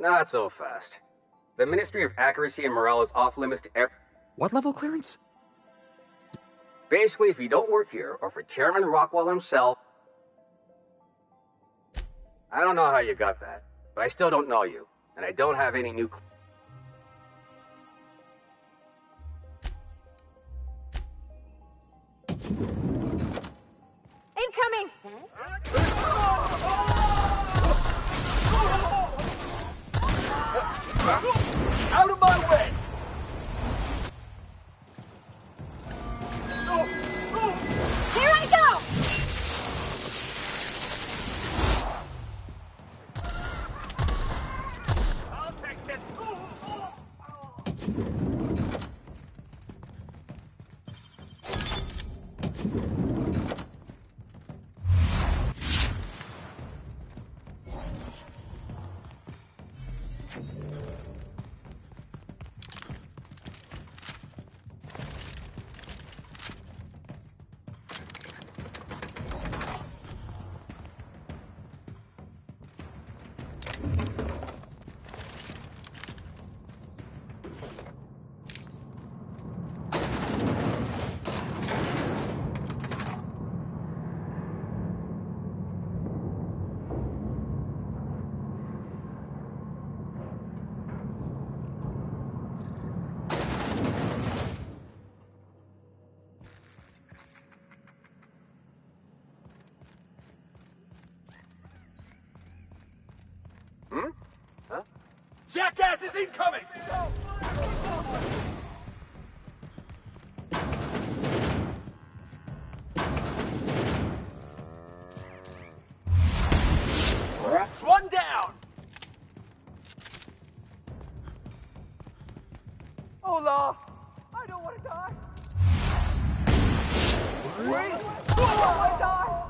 Not so fast. The Ministry of Accuracy and Morale is off limits to What level clearance? Basically, if you don't work here, or for Chairman Rockwell himself... I don't know how you got that, but I still don't know you, and I don't have any new... Incoming! Out of my way! Here I go! I'll take this! Jackass is incoming! One down! Olaf! I don't want to die! Wait! I don't want to die!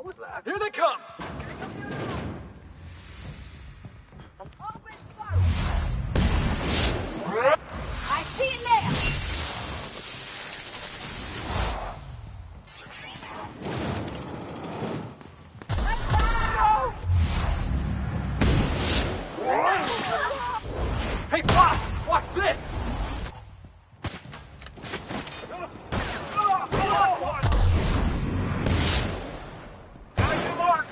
was that? Here they come! Open fire! I see it now! Hey, boss! Watch this! Down your mark!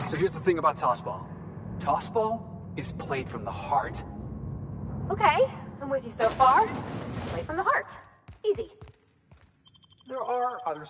So here's the thing about Tossball. Tossball is played from the heart. Okay, I'm with you so far. Play from the heart. Easy. There are others.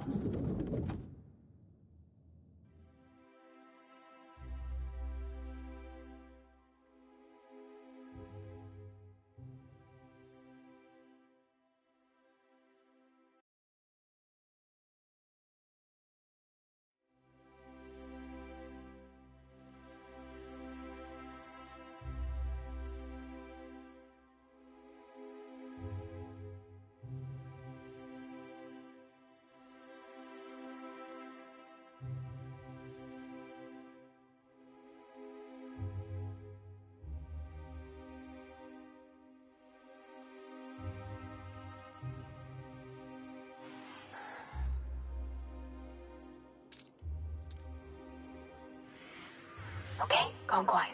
Okay, gone quiet.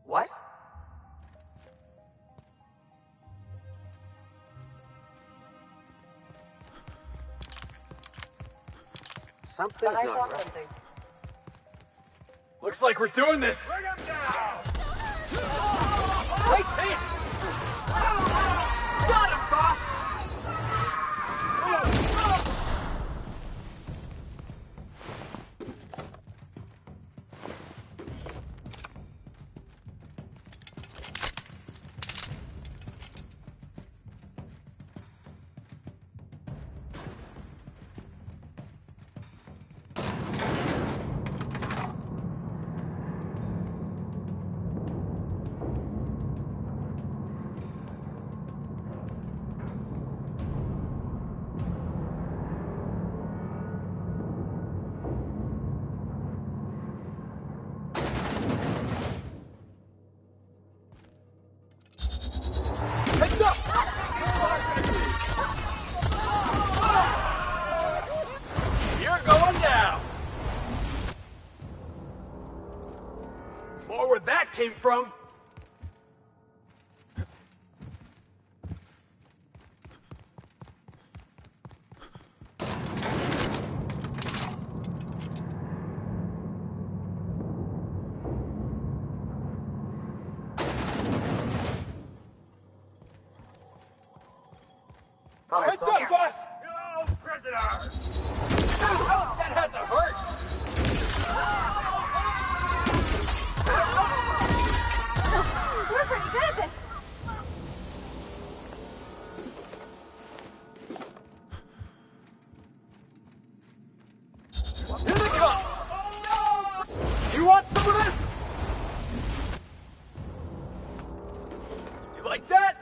What? Something's not right. Looks like we're doing this! Bring him down! Right hit! Got him, boss! came from? Heads up, boss! Go, prisoner! That had to hurt! We're pretty good at this. Here they come! Oh, no! You want some of this? You like that?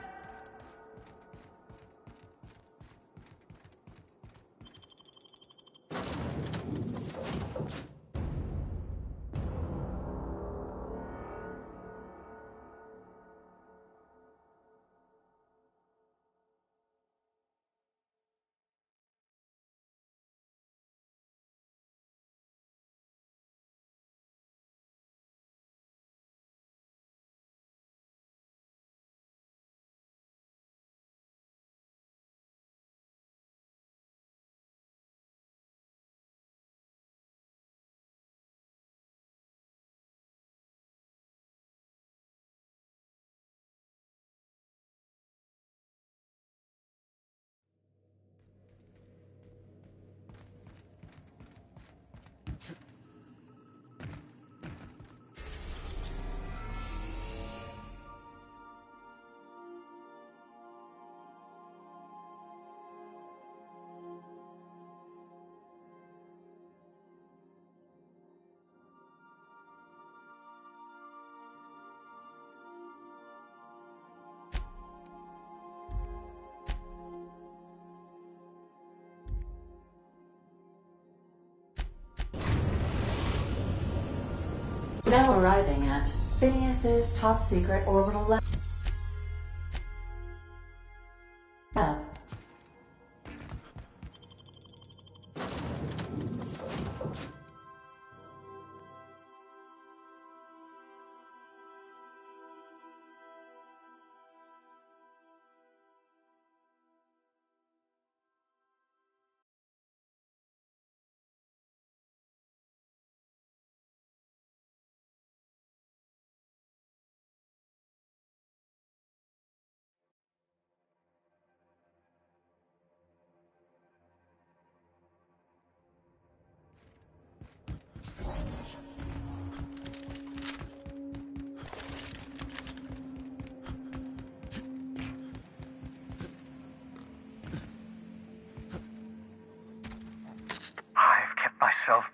Now arriving at Phineas's top secret orbital lab.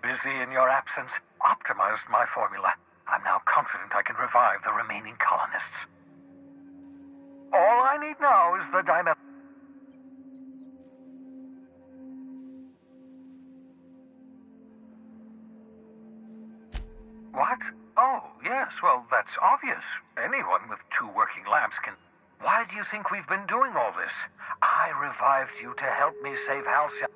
Busy in your absence, optimized my formula. I'm now confident I can revive the remaining colonists. All I need now is the diamond. What? Oh, yes, well, that's obvious. Anyone with 2 working labs can... Why do you think we've been doing all this? I revived you to help me save Halcyon.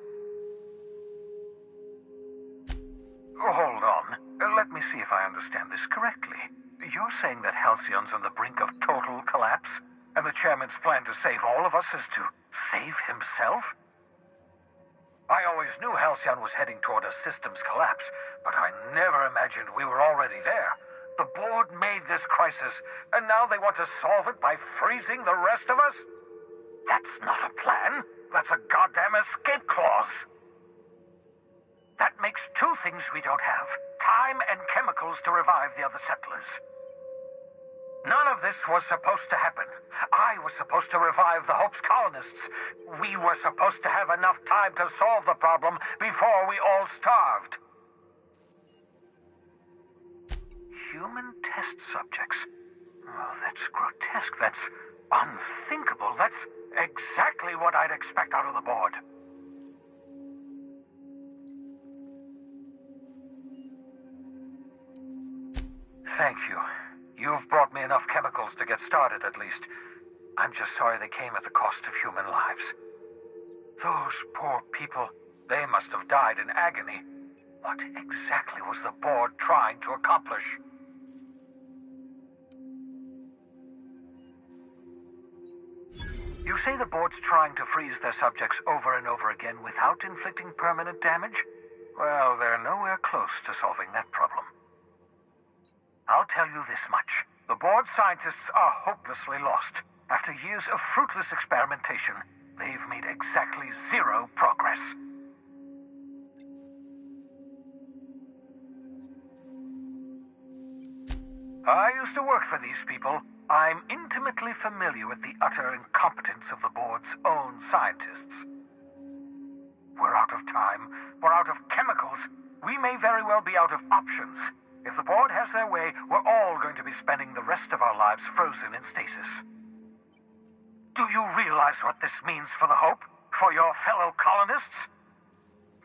Hold on. Let me see if I understand this correctly. You're saying that Halcyon's on the brink of total collapse, and the chairman's plan to save all of us is to save himself? I always knew Halcyon was heading toward a systems collapse, but I never imagined we were already there. The board made this crisis, and now they want to solve it by freezing the rest of us? That's not a plan. That's a goddamn escape clause. That makes 2 things we don't have. Time and chemicals to revive the other settlers. None of this was supposed to happen. I was supposed to revive the Hope's colonists. We were supposed to have enough time to solve the problem before we all starved. Human test subjects. Oh, that's grotesque. That's unthinkable. That's exactly what I'd expect out of the board. Thank you. You've brought me enough chemicals to get started, at least. I'm just sorry they came at the cost of human lives. Those poor people, they must have died in agony. What exactly was the board trying to accomplish? You say the board's trying to freeze their subjects over and over again without inflicting permanent damage? Well, they're nowhere close to solving that problem. I'll tell you this much. The board scientists are hopelessly lost. After years of fruitless experimentation, they've made exactly zero progress. I used to work for these people. I'm intimately familiar with the utter incompetence of the board's own scientists. We're out of time. We're out of chemicals. We may very well be out of options. If the board has their way, we're all going to be spending the rest of our lives frozen in stasis. Do you realize what this means for the Hope? For your fellow colonists?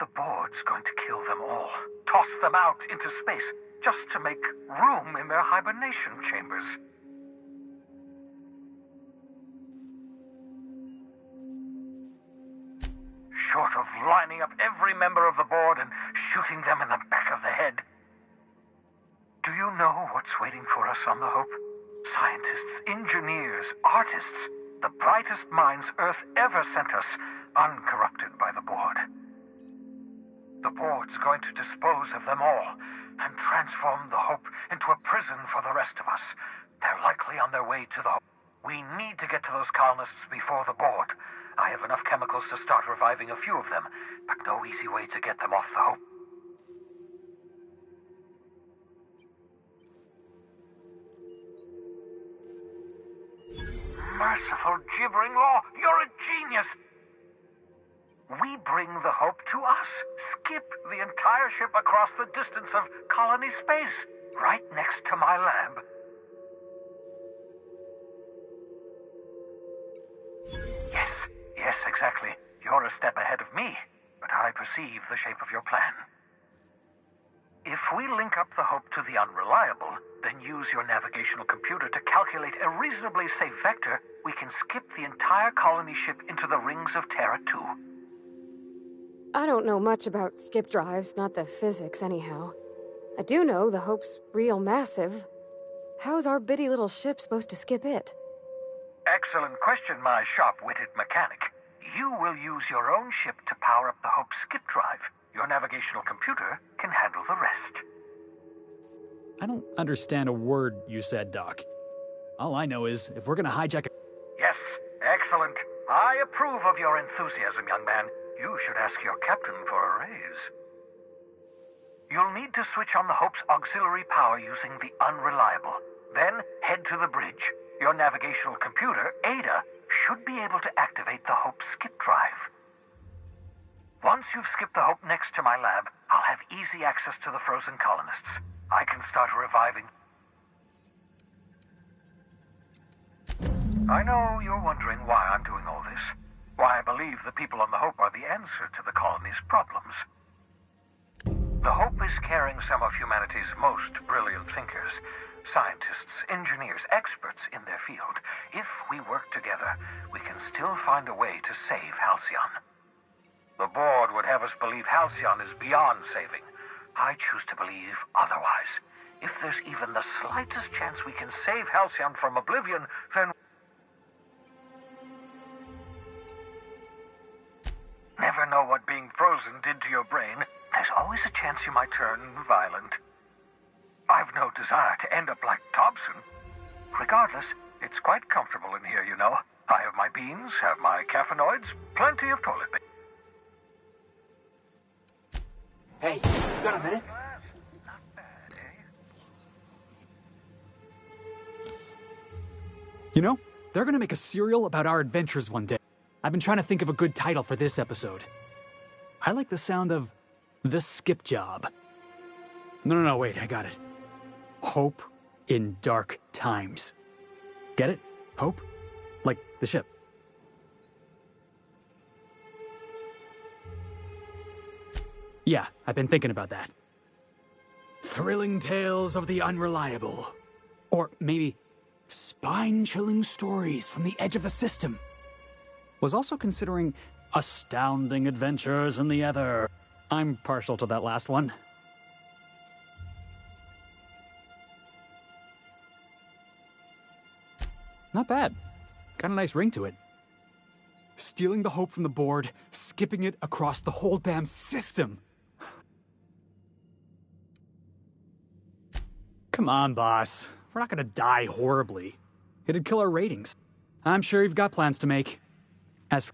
The board's going to kill them all. Toss them out into space, just to make room in their hibernation chambers. Short of lining up every member of the board and shooting them in the back of the head. Do you know what's waiting for us on the Hope? Scientists, engineers, artists, the brightest minds Earth ever sent us, uncorrupted by the board. The board's going to dispose of them all and transform the Hope into a prison for the rest of us. They're likely on their way to the Hope. We need to get to those colonists before the board. I have enough chemicals to start reviving a few of them, but no easy way to get them off the Hope. Merciful gibbering law, you're a genius! We bring the Hope to us. Skip the entire ship across the distance of colony space, right next to my lab. Yes, exactly. You're a step ahead of me, but I perceive the shape of your plan. If we link up the Hope to the Unreliable, then use your navigational computer to calculate a reasonably safe vector, we can skip the entire colony ship into the rings of Terra 2. I don't know much about skip drives, not the physics anyhow. I do know the Hope's real massive. How's our bitty little ship supposed to skip it? Excellent question, my sharp-witted mechanic. You will use your own ship to power up the Hope's skip drive. Your navigational computer can handle the rest. I don't understand a word you said, Doc. All I know is, if we're gonna hijack a... Yes, excellent. I approve of your enthusiasm, young man. You should ask your captain for a raise. You'll need to switch on the Hope's auxiliary power using the Unreliable. Then head to the bridge. Your navigational computer, Ada, should be able to activate the Hope skip drive. Once you've skipped the Hope next to my lab, I'll have easy access to the frozen colonists. I can start reviving. I know you're wondering why I'm doing all this. Why I believe the people on the Hope are the answer to the colony's problems. The Hope is carrying some of humanity's most brilliant thinkers. Scientists, engineers, experts in their field. If we work together, we can still find a way to save Halcyon. The board would have us believe Halcyon is beyond saving. I choose to believe otherwise. If there's even the slightest chance we can save Halcyon from oblivion, then... Never know what being frozen did to your brain. There's always a chance you might turn violent. I've no desire to end up like Thompson. Regardless, it's quite comfortable in here, you know. I have my beans, have my caffeinoids, plenty of toilet paper. Hey, you got a minute? Not bad, eh? You know, they're gonna make a serial about our adventures one day. I've been trying to think of a good title for this episode. I like the sound of The Skip Job. No, wait, I got it. Hope in Dark Times. Get it? Hope? Like the ship. Yeah, I've been thinking about that. Thrilling tales of the unreliable. Or maybe spine-chilling stories from the edge of the system. Was also considering astounding adventures in the ether. I'm partial to that last one. Not bad. Got a nice ring to it. Stealing the hope from the board, skipping it across the whole damn system. Come on, boss. We're not gonna die horribly. It'd kill our ratings. I'm sure you've got plans to make. As for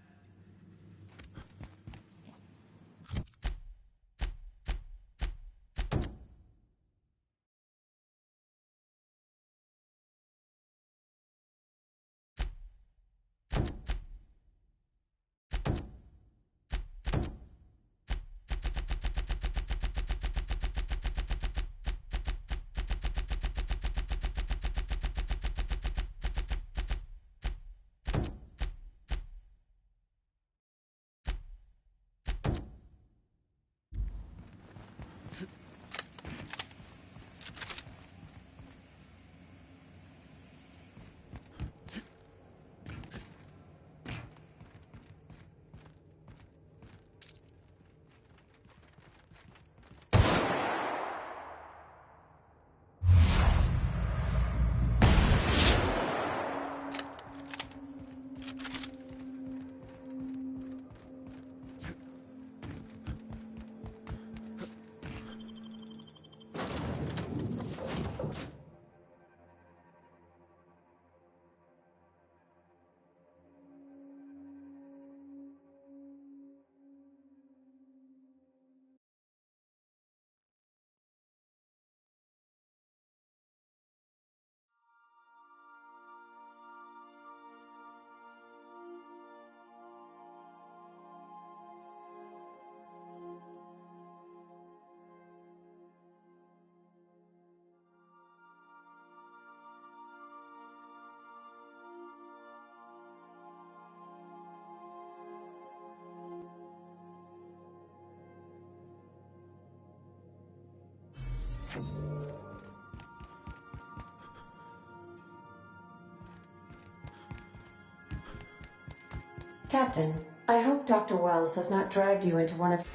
Captain, I hope Dr. Wells has not dragged you into one of...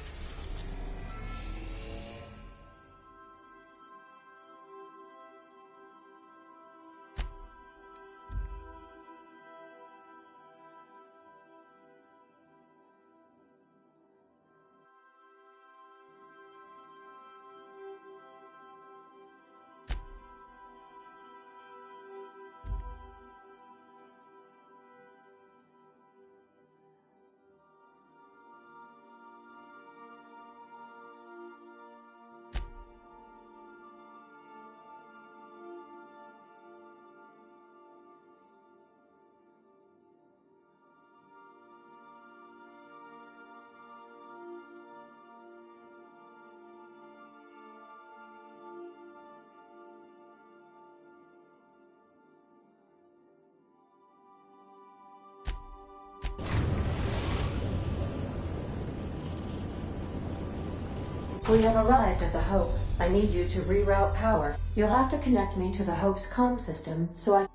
We have arrived at the Hope. I need you to reroute power. You'll have to connect me to the Hope's comm system so I...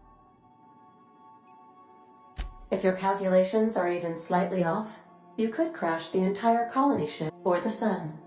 If your calculations are even slightly off, you could crash the entire colony ship or the sun.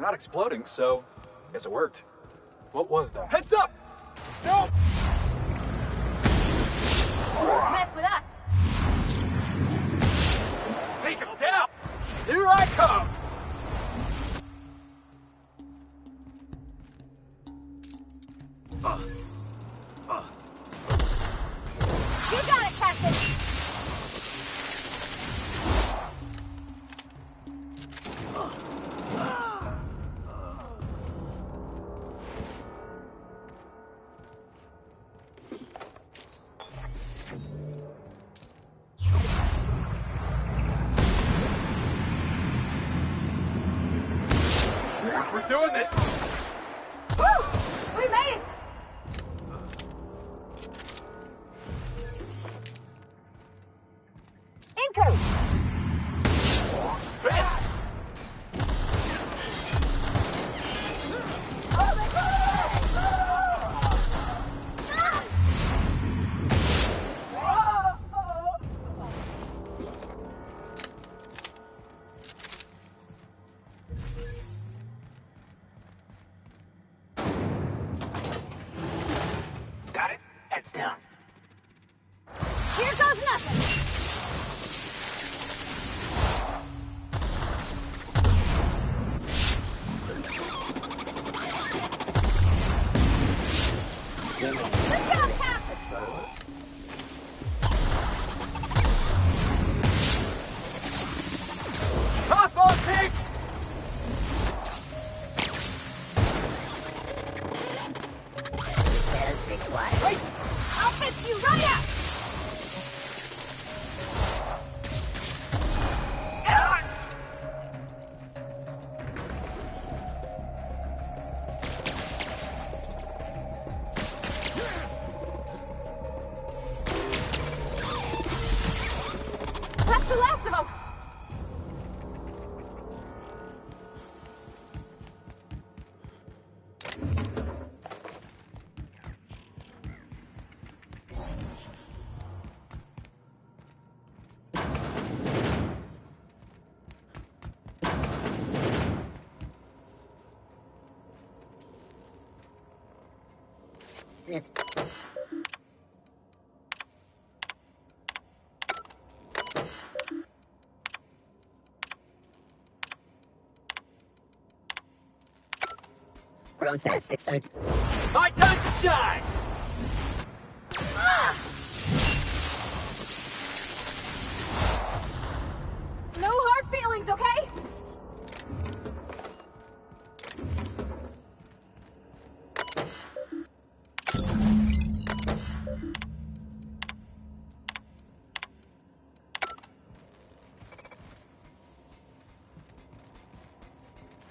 not exploding, so I guess it worked. What was that? Heads up! No! Mess with us. Take him down! Here I come! You got it, Captain. We're doing this! Woo! We made it. Inco. Best! Got it? Heads down. Here goes nothing. Good job, Captain. Toss on, pig! Wait! I'll fix you right up. That's the last of them. Process 600. My time to shine! No hard feelings, okay?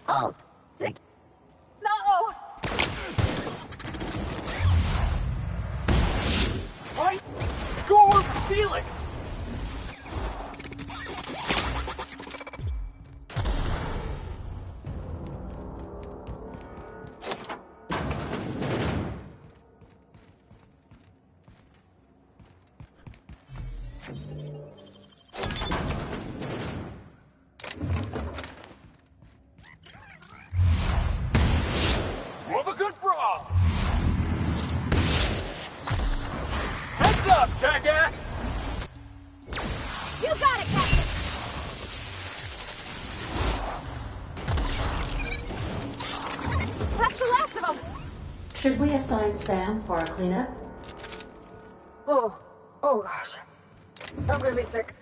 Halt. Take. No! Right? Score Felix! Have a good brawl! Heads up, jackass! You got it, Captain! That's the last of them! Should we assign Sam for a cleanup? Oh gosh. I'm gonna be sick.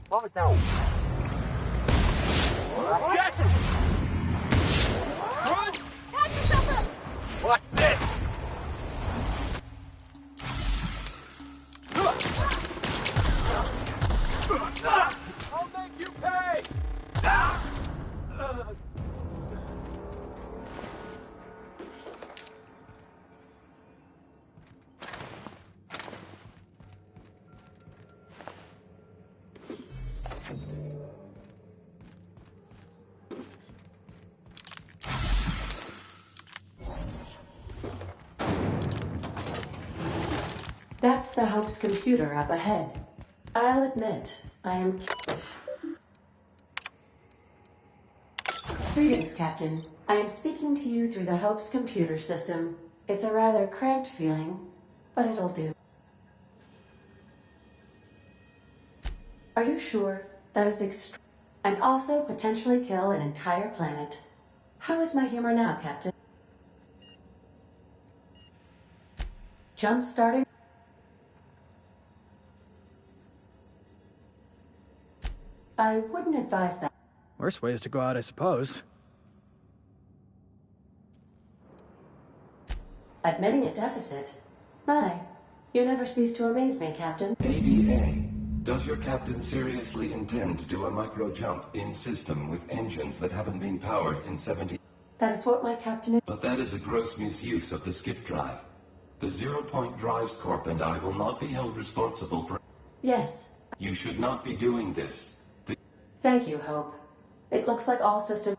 What was that? Gotcha! Run! Catch yourself up! Watch this! That's the Hope's computer up ahead. I'll admit, I am... Greetings, Captain. I am speaking to you through the Hope's computer system. It's a rather cramped feeling, but it'll do. Are you sure? That is and also potentially kill an entire planet. How is my humor now, Captain? Jump starting? I wouldn't advise that. Worse ways to go out, I suppose. Admitting a deficit? My, you never cease to amaze me, Captain. ADA, does your captain seriously intend to do a micro-jump in system with engines that haven't been powered in 70... That is what my captain is. But that is a gross misuse of the skip drive. The Zero Point Drives Corp and I will not be held responsible for... Yes. You should not be doing this. Thank you, Hope. It looks like all systems...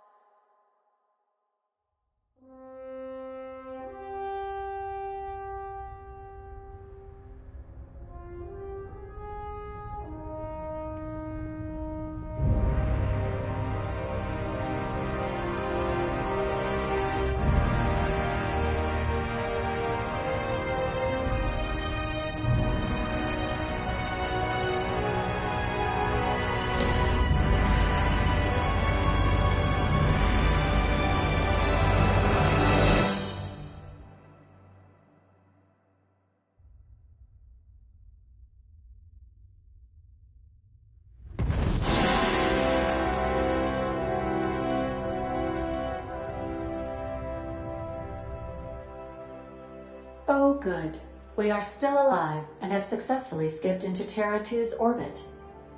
Oh, good. We are still alive and have successfully skipped into Terra 2's orbit.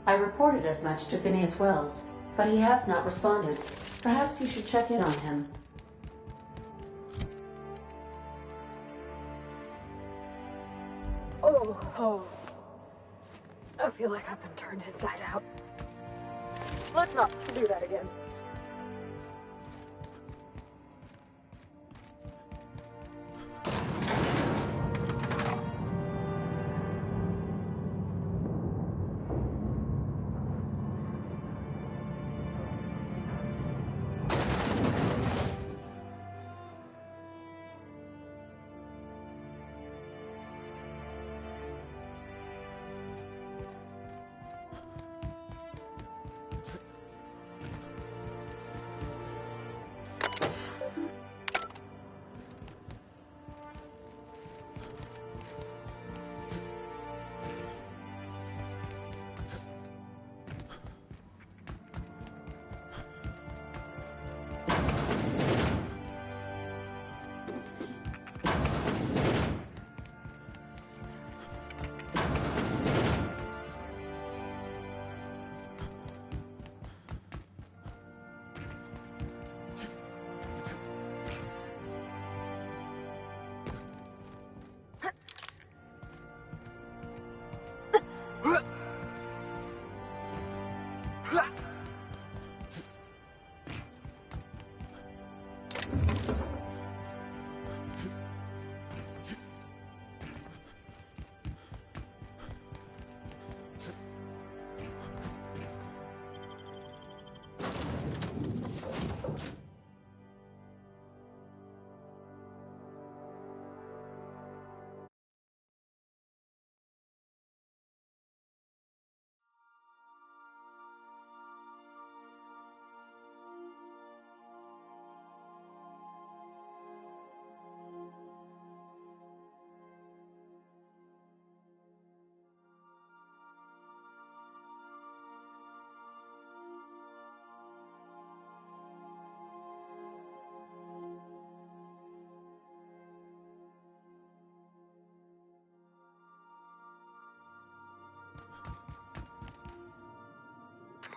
I reported as much to Phineas Wells, but he has not responded. Perhaps you should check in on him. Oh. I feel like I've been turned inside out. Let's not do that again.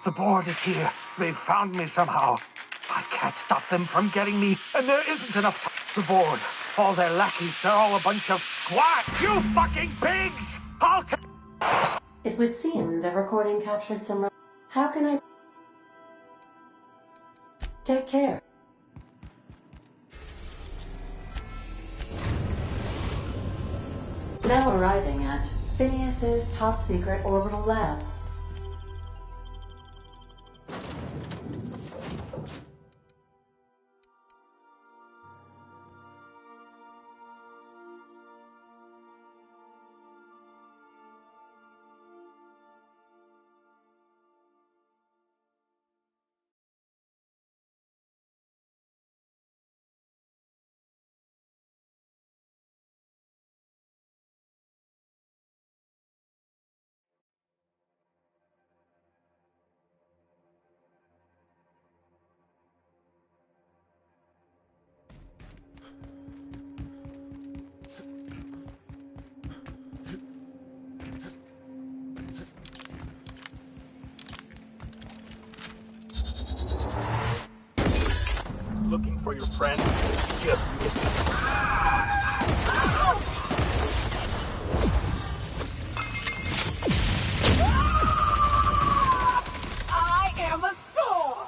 The board is here. They've found me somehow. I can't stop them from getting me, and there isn't enough time. The board, all their lackeys, they're all a bunch of squat. You fucking pigs! It would seem the recording captured some... How can I... Take care. Now arriving at Phineas's top-secret orbital lab. Looking for your friend? Just I am a sword!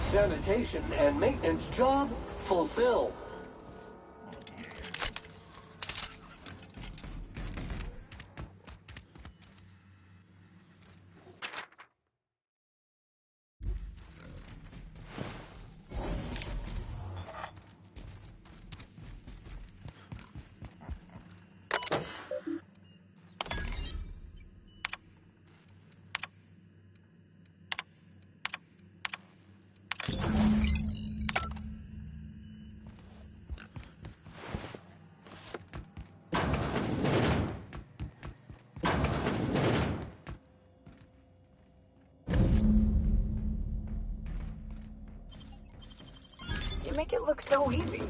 Sanitation and maintenance job fulfilled. You make it look so easy.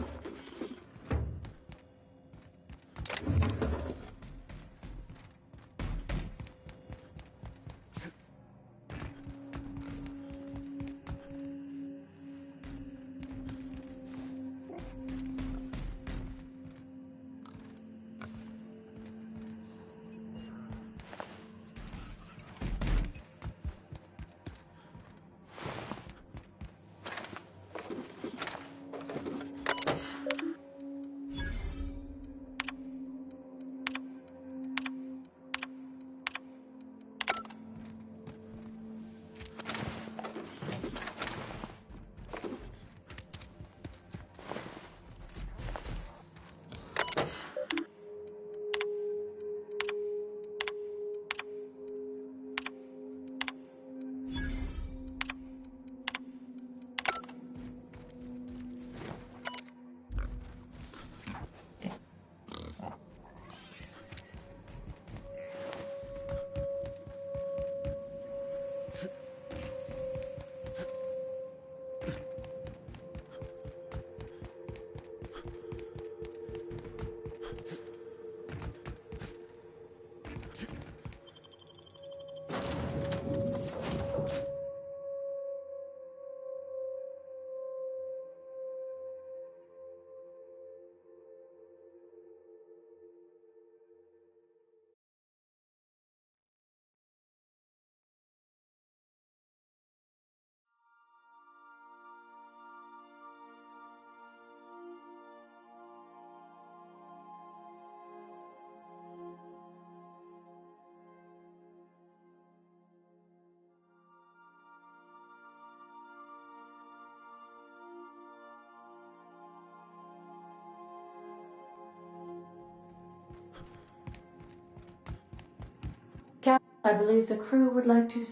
Cap, I believe the crew would like to...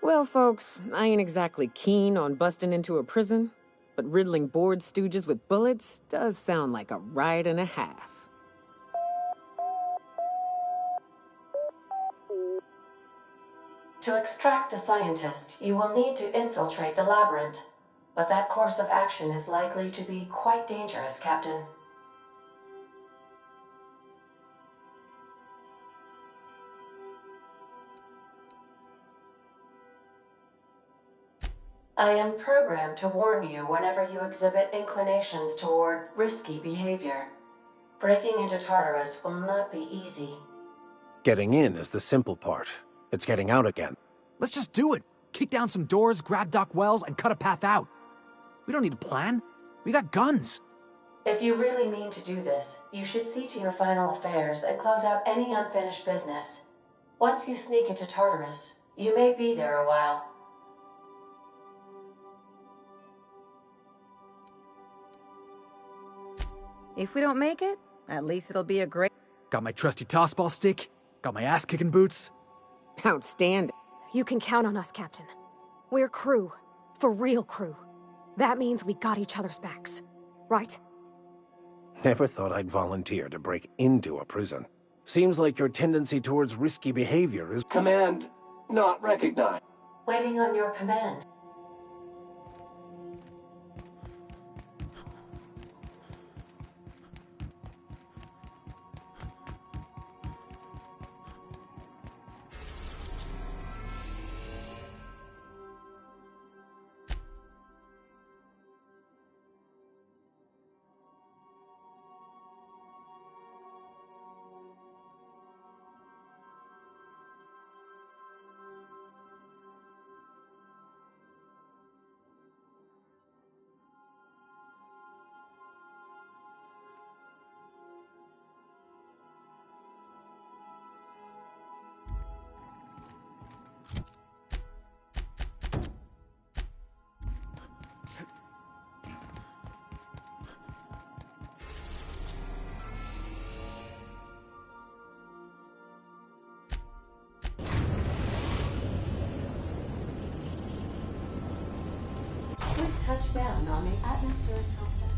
Well, folks, I ain't exactly keen on busting into a prison, but riddling bored stooges with bullets does sound like a ride and a half. To extract the scientist, you will need to infiltrate the labyrinth. But that course of action is likely to be quite dangerous, Captain. I am programmed to warn you whenever you exhibit inclinations toward risky behavior. Breaking into Tartarus will not be easy. Getting in is the simple part. It's getting out again. Let's just do it. Kick down some doors, grab Doc Wells, and cut a path out. We don't need a plan. We got guns. If you really mean to do this, you should see to your final affairs and close out any unfinished business. Once you sneak into Tartarus, you may be there a while. If we don't make it, at least it'll be a great... Got my trusty tossball stick. Got my ass-kicking boots. Outstanding. You can count on us, Captain. We're crew. For real crew. That means we got each other's backs. Right? Never thought I'd volunteer to break into a prison. Seems like your tendency towards risky behavior is... Command not recognized. Waiting on your command. We've touched down on the atmospheric complex.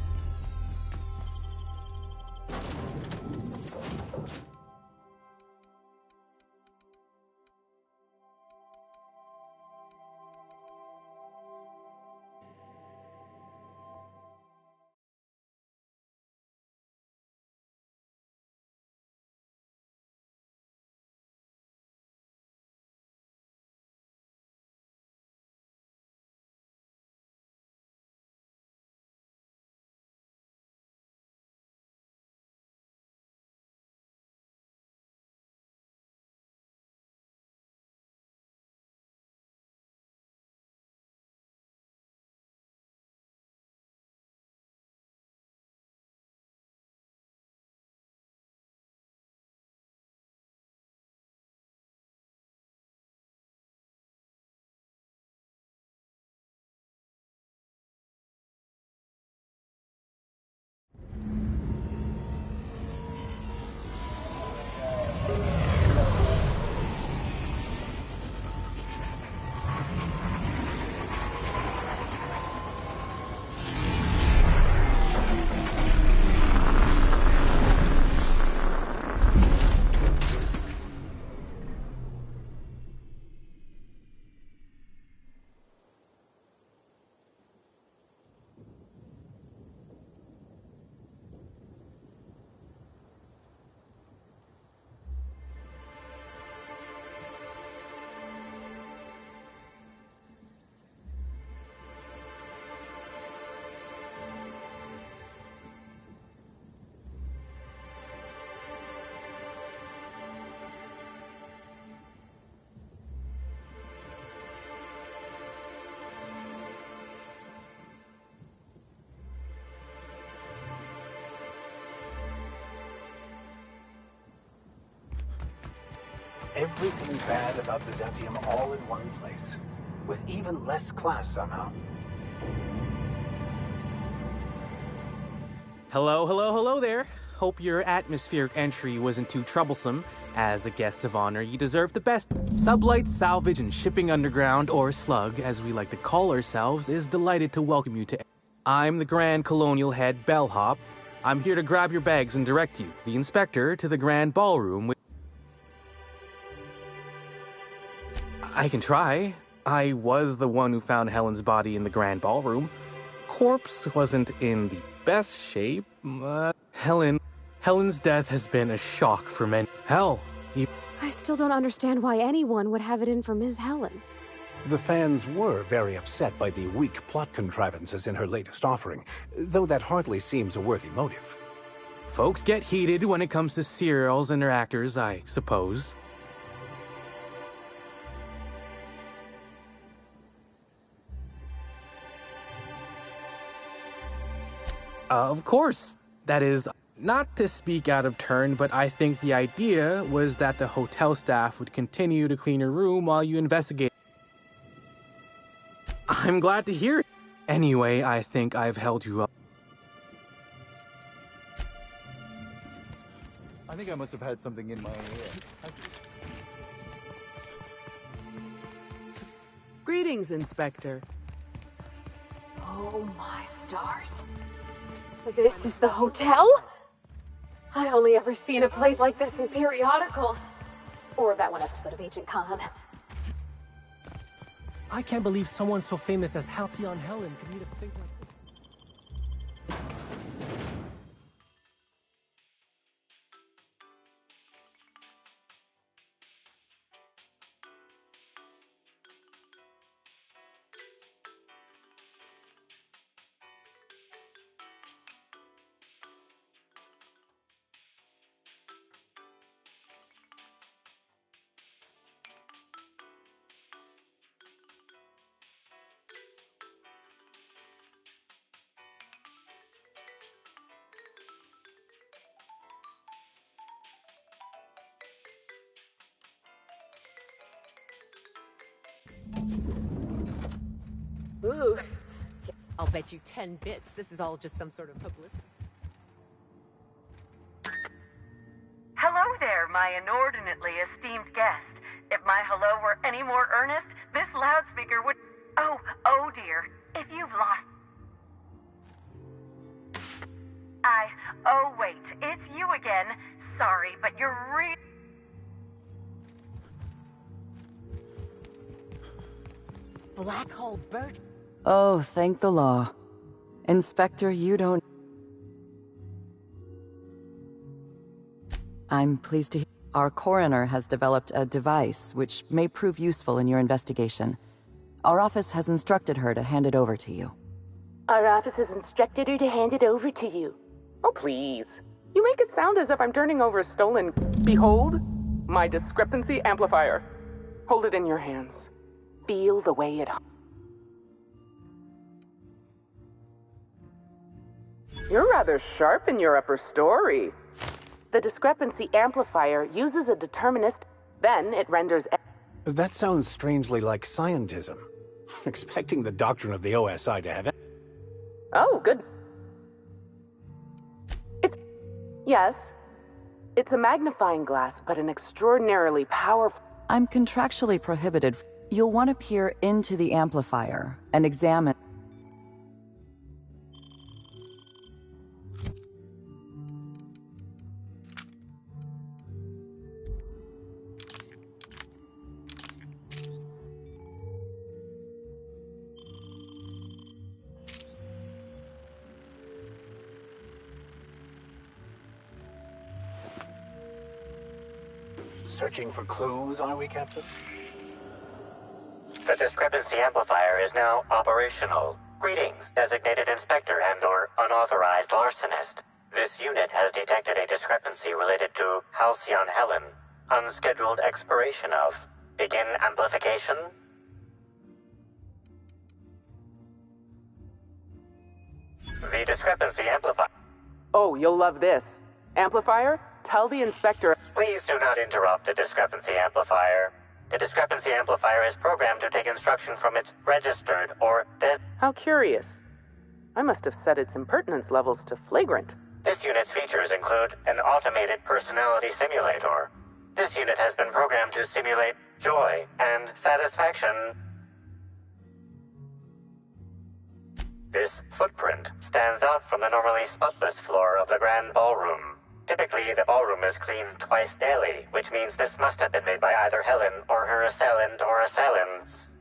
Everything bad about Byzantium all in one place, with even less class somehow. Hello, hello, hello there. Hope your atmospheric entry wasn't too troublesome. As a guest of honor, you deserve the best. Sublight Salvage and Shipping Underground, or Slug, as we like to call ourselves, is delighted to welcome you to... I'm the Grand Colonial Head, Bellhop. I'm here to grab your bags and direct you, the Inspector, to the Grand Ballroom with... I can try. I was the one who found Helen's body in the Grand Ballroom. Corpse wasn't in the best shape. Helen's death has been a shock for many. Hell, I still don't understand why anyone would have it in for Ms. Helen. The fans were very upset by the weak plot contrivances in her latest offering, though that hardly seems a worthy motive. Folks get heated when it comes to serials and their actors, I suppose. Of course. That is, not to speak out of turn, but I think the idea was that the hotel staff would continue to clean your room while you investigate. I'm glad to hear it. Anyway, I think I've held you up. I think I must have had something in my ear. Greetings, Inspector. Oh my stars. This is the hotel? I only ever seen a place like this in periodicals. Or that one episode of Agent Khan. I can't believe someone so famous as Halcyon Helen could meet a fate like this. Ooh. I'll bet you 10 bits this is all just some sort of publicity. Hello there, my inordinately esteemed guest. If my hello were any more earnest, this loudspeaker would... Oh dear. If you've lost... Oh wait, it's you again. Sorry, but you're Black Hole Bird. Oh, thank the law. Inspector, you don't... I'm pleased to hear... Our coroner has developed a device which may prove useful in your investigation. Our office has instructed her to hand it over to you. Our office has instructed her to hand it over to you. Oh, please. You make it sound as if I'm turning over a stolen... Behold, my discrepancy amplifier. Hold it in your hands. Feel the way it... You're rather sharp in your upper story. The discrepancy amplifier uses a determinist, then it renders... That sounds strangely like scientism. Expecting the doctrine of the OSI to have it. Oh, good. Yes. It's a magnifying glass, but an extraordinarily powerful... I'm contractually prohibited. You'll want to peer into the amplifier and examine... Searching for clues, are we, Captain? The discrepancy amplifier is now operational. Greetings, designated inspector and/or unauthorized larcenist. This unit has detected a discrepancy related to Halcyon Helen. Unscheduled expiration of. Begin amplification. The discrepancy amplifier. Oh, you'll love this. Amplifier, tell the inspector... Please do not interrupt the discrepancy amplifier. The discrepancy amplifier is programmed to take instruction from its registered or How curious. I must have set its impertinence levels to flagrant. This unit's features include an automated personality simulator. This unit has been programmed to simulate joy and satisfaction. This footprint stands out from the normally spotless floor of the grand ballroom. Typically, the ballroom is cleaned twice daily, which means this must have been made by either Helen or her assailant or assailants.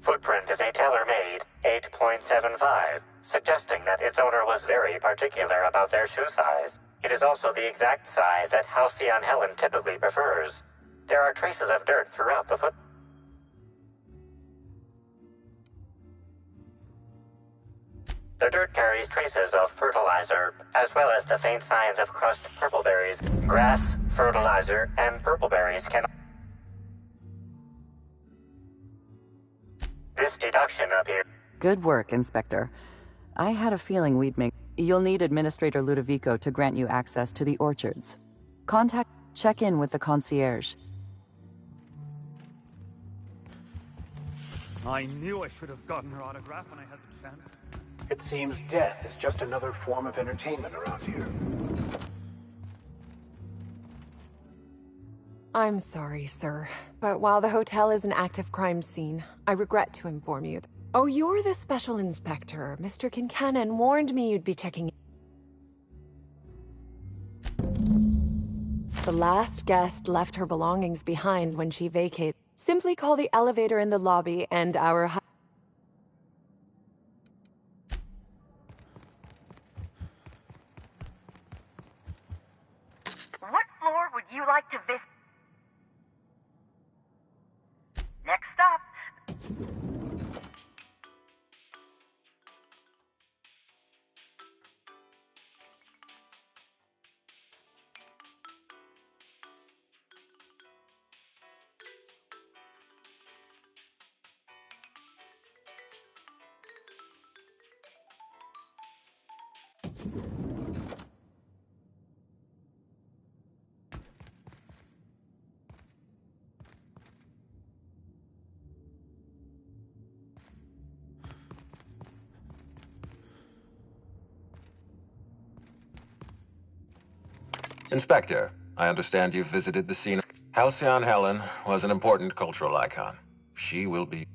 Footprint is a tailor-made 8.75, suggesting that its owner was very particular about their shoe size. It is also the exact size that Halcyon Helen typically prefers. There are traces of dirt throughout the foot. The dirt carries traces of fertilizer, as well as the faint signs of crushed purpleberries. Grass, fertilizer, and purpleberries can... This deduction appears... Good work, Inspector. I had a feeling we'd make... You'll need Administrator Ludovico to grant you access to the orchards. Check in with the concierge. I knew I should have gotten her autograph when I had the chance. It seems death is just another form of entertainment around here. I'm sorry, sir, but while the hotel is an active crime scene, I regret to inform you that... Oh, you're the special inspector. Mr. Kincannon warned me you'd be checking in. The last guest left her belongings behind when she vacated. Simply call the elevator in the lobby and our... What floor would you like to visit? Next stop. Inspector, I understand you've visited the scene. Halcyon Helen was an important cultural icon. She will be...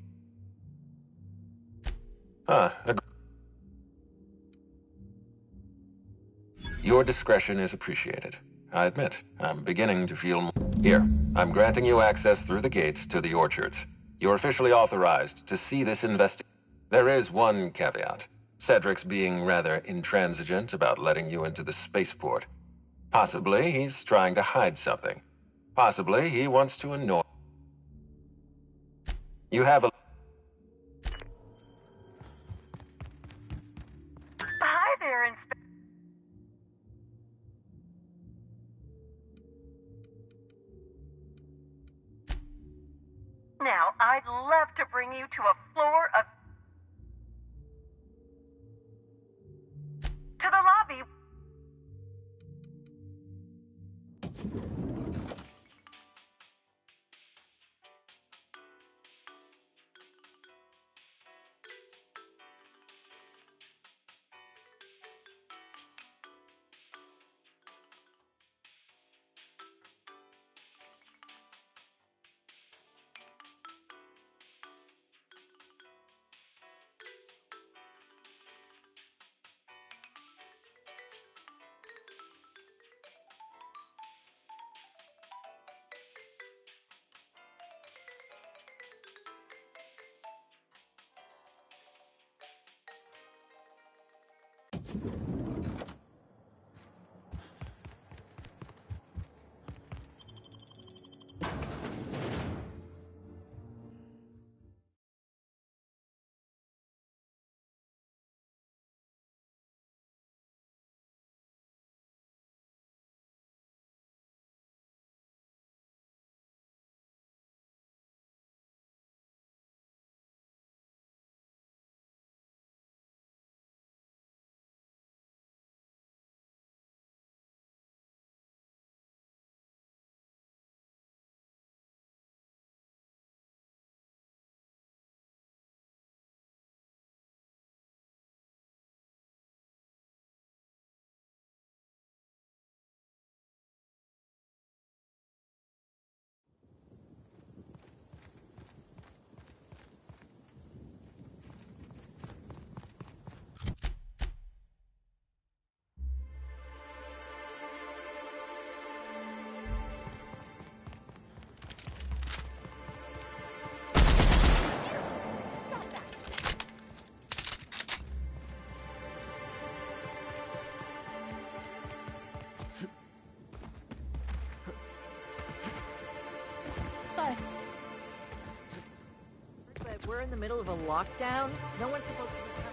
Your discretion is appreciated. I admit, I'm beginning to feel... Here, I'm granting you access through the gates to the orchards. You're officially authorized to see this There is one caveat. Cedric's being rather intransigent about letting you into the spaceport. Possibly he's trying to hide something. Possibly he wants to annoy... You have a... Hi there, Inspector. Now, I'd love to bring you to a floor of... to the lobby. We're in the middle of a lockdown. No one's supposed to be coming.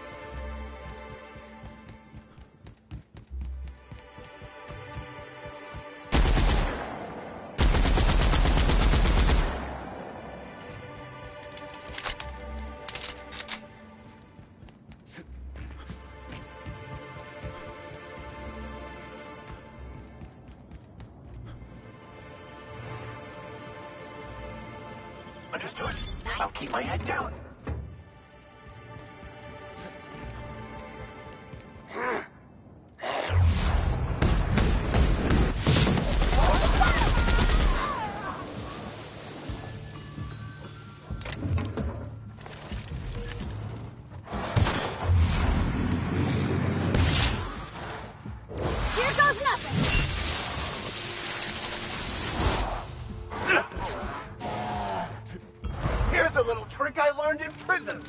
Understood. I'll keep my head down. Here goes nothing! Here's a little trick I learned in prison.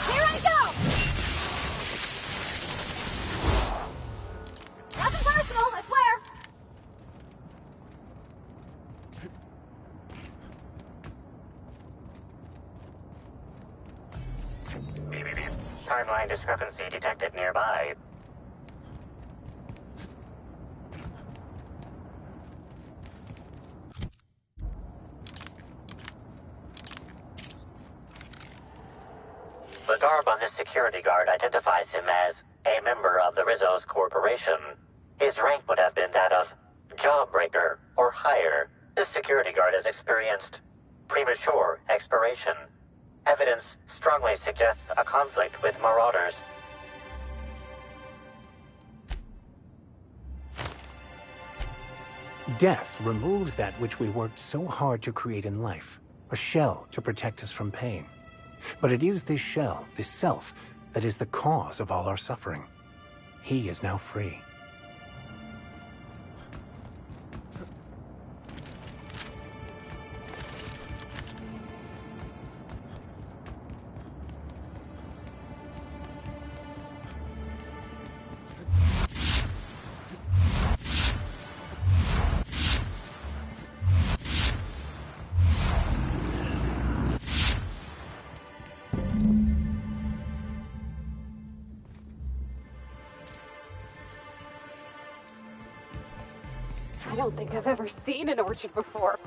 Here I go! Nothing personal, I swear! Timeline discrepancy detected nearby. The garb on this security guard identifies him as a member of the Rizzo's Corporation. His rank would have been that of Jawbreaker or higher. This security guard has experienced premature expiration. Evidence strongly suggests a conflict with Marauders. Death removes that which we worked so hard to create in life, a shell to protect us from pain. But it is this shell, this self, that is the cause of all our suffering. He is now free. I don't think I've ever seen an orchard before.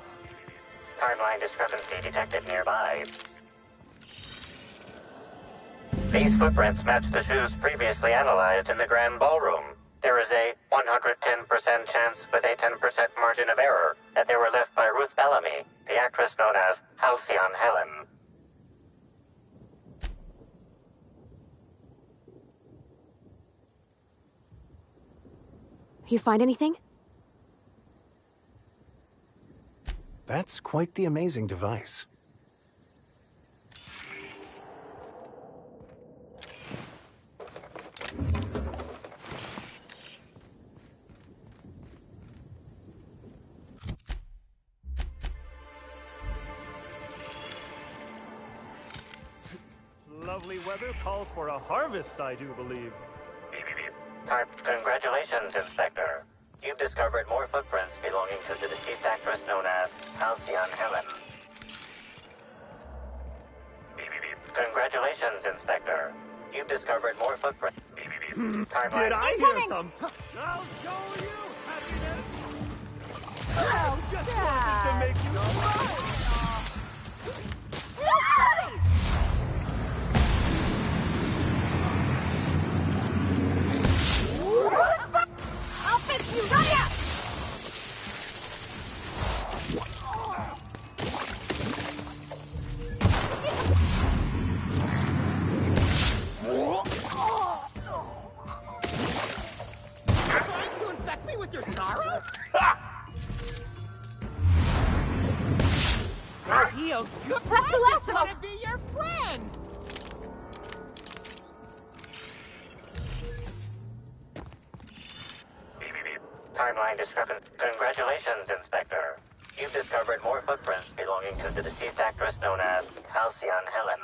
Timeline discrepancy detected nearby. These footprints match the shoes previously analyzed in the Grand Ballroom. There is a 110% chance with a 10% margin of error that they were left by Ruth Bellamy, the actress known as Halcyon Helen. You find anything? That's quite the amazing device. Lovely weather calls for a harvest, I do believe. Congratulations, Inspector. You've discovered more footprints belonging to the deceased actress known as Halcyon Helen. Congratulations, Inspector. You've discovered more footprints. Timeline. Did I hear some? I'll show you happiness! I just wanted to make you smile! I'll fix you right up! Trying to infect me with your sorrow? Heels, good. That's the last of I them. want to be your friend. Timeline discrepancy. Congratulations, Inspector. You've discovered more footprints belonging to the deceased actress known as Halcyon Helen.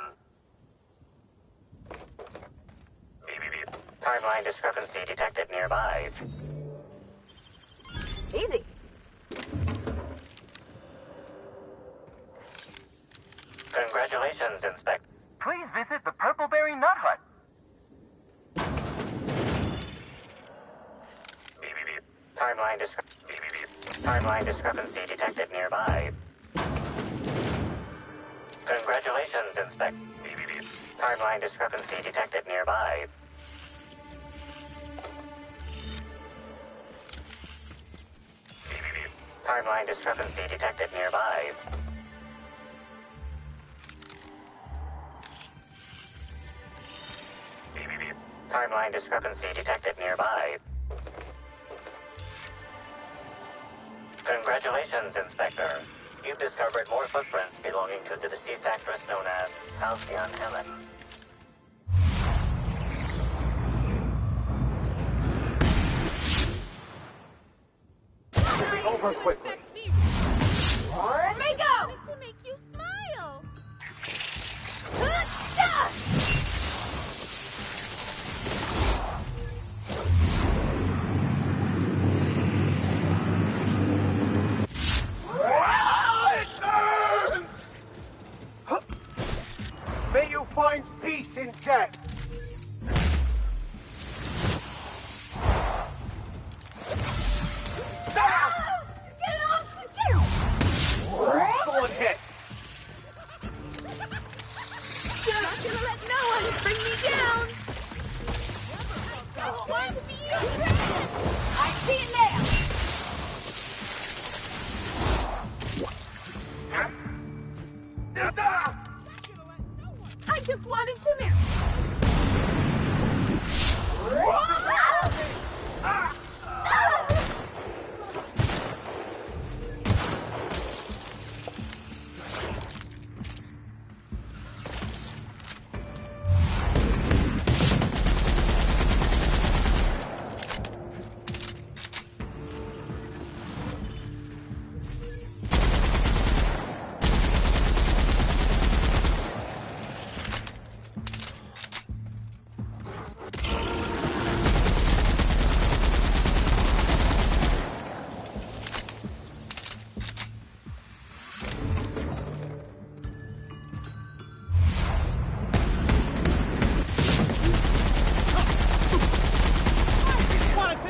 Timeline discrepancy detected nearby. Easy. Congratulations, Inspector. Please visit the Purpleberry Nut Hut. Timeline discrepancy detected nearby. Congratulations, Inspector. Timeline discrepancy detected nearby. Timeline discrepancy detected nearby. Timeline discrepancy detected nearby. Congratulations, Inspector. You've discovered more footprints belonging to the deceased actress known as Halcyon Helen. Over quickly. Let me go! To make you smile. May you find peace in death. Get off the kill! Excellent hit. You're not gonna let no one bring me down! I just want to be your friend! I see it now! I just wanted to marry.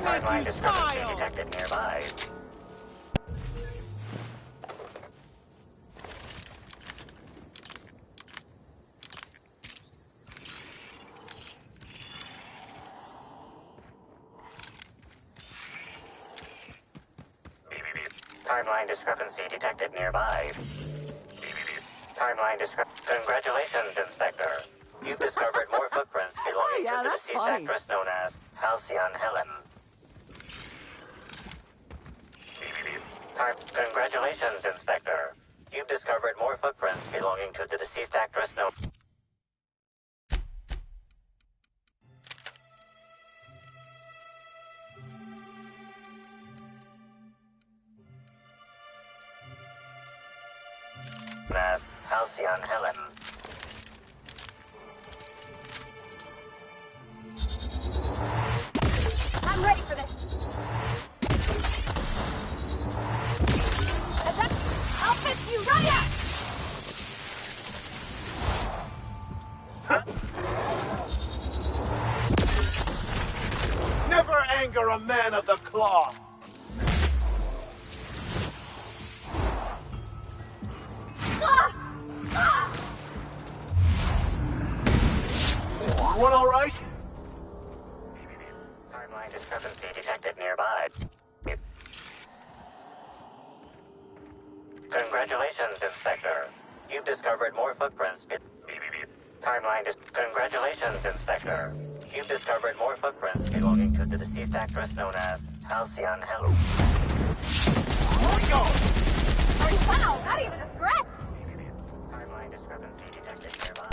Timeline discrepancy detected nearby. Timeline discrepancy detected nearby. Congratulations, Inspector. You've discovered more footprints belonging to the deceased actress known as Halcyon Helen. Congratulations, Inspector. You've discovered more footprints belonging to the deceased actress known as Halcyon Helen. I'm ready for this. I'll fix you right up! Never anger a man of the cloth. Everyone all right? Timeline discrepancy detected nearby. Congratulations, Inspector. You've discovered more footprints. Congratulations, Inspector. You've discovered more footprints belonging to the deceased actress known as Halcyon Helen. Here we go! Wow, not even a scratch! Timeline discrepancy detected nearby.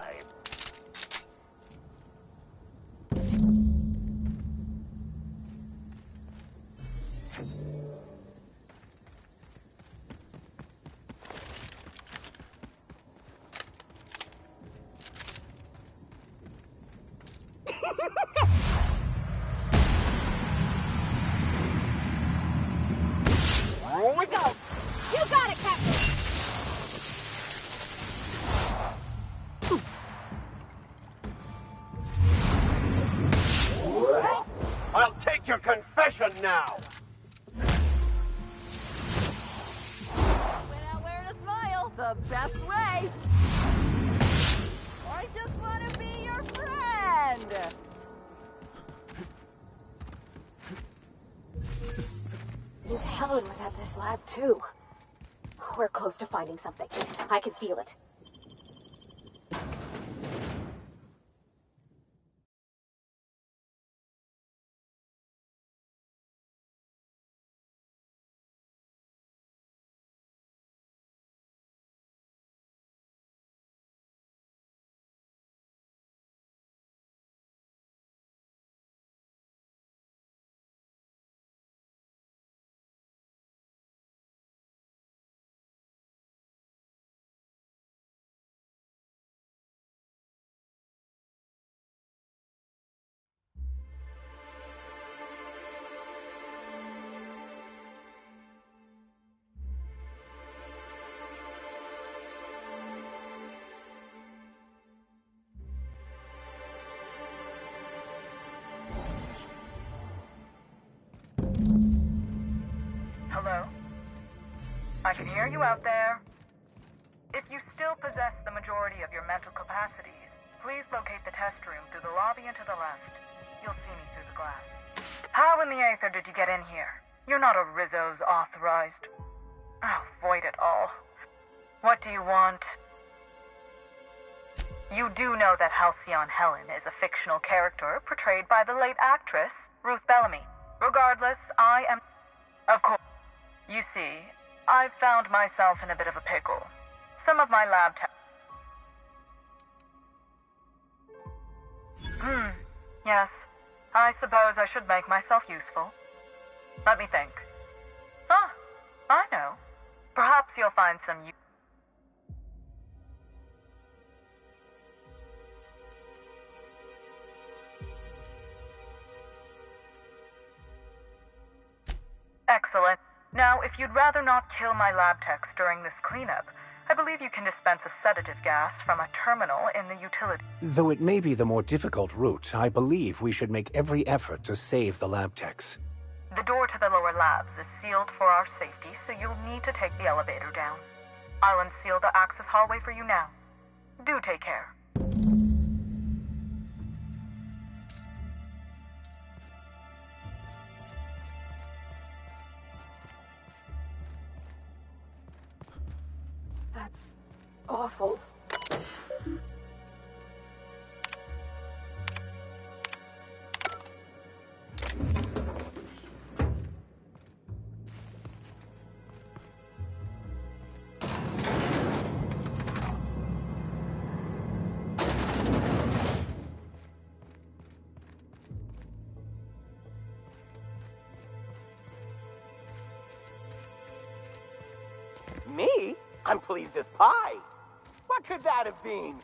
we go! You got it, Captain! I'll take your confession now! Went out wearing a smile, the best way! I just want to be your friend! Miss Helen was at this lab too. We're close to finding something. I can feel it. Hello? I can hear you out there. If you still possess the majority of your mental capacities, please locate the test room through the lobby and to the left. You'll see me through the glass. How in the aether did you get in here? You're not a Rizzo's authorized. Oh, void it all. What do you want? You do know that Halcyon Helen is a fictional character portrayed by the late actress, Ruth Bellamy. Regardless, I am... Of course. You see, I've found myself in a bit of a pickle. Some of my lab yes. I suppose I should make myself useful. Let me think. Ah, I know. Perhaps you'll find some Excellent. Now, if you'd rather not kill my lab techs during this cleanup, I believe you can dispense a sedative gas from a terminal in the utility. Though it may be the more difficult route, I believe we should make every effort to save the lab techs. The door to the lower labs is sealed for our safety, so you'll need to take the elevator down. I'll unseal the access hallway for you now. Do take care. That's awful. Me? I'm pleased as pie. What could that have been?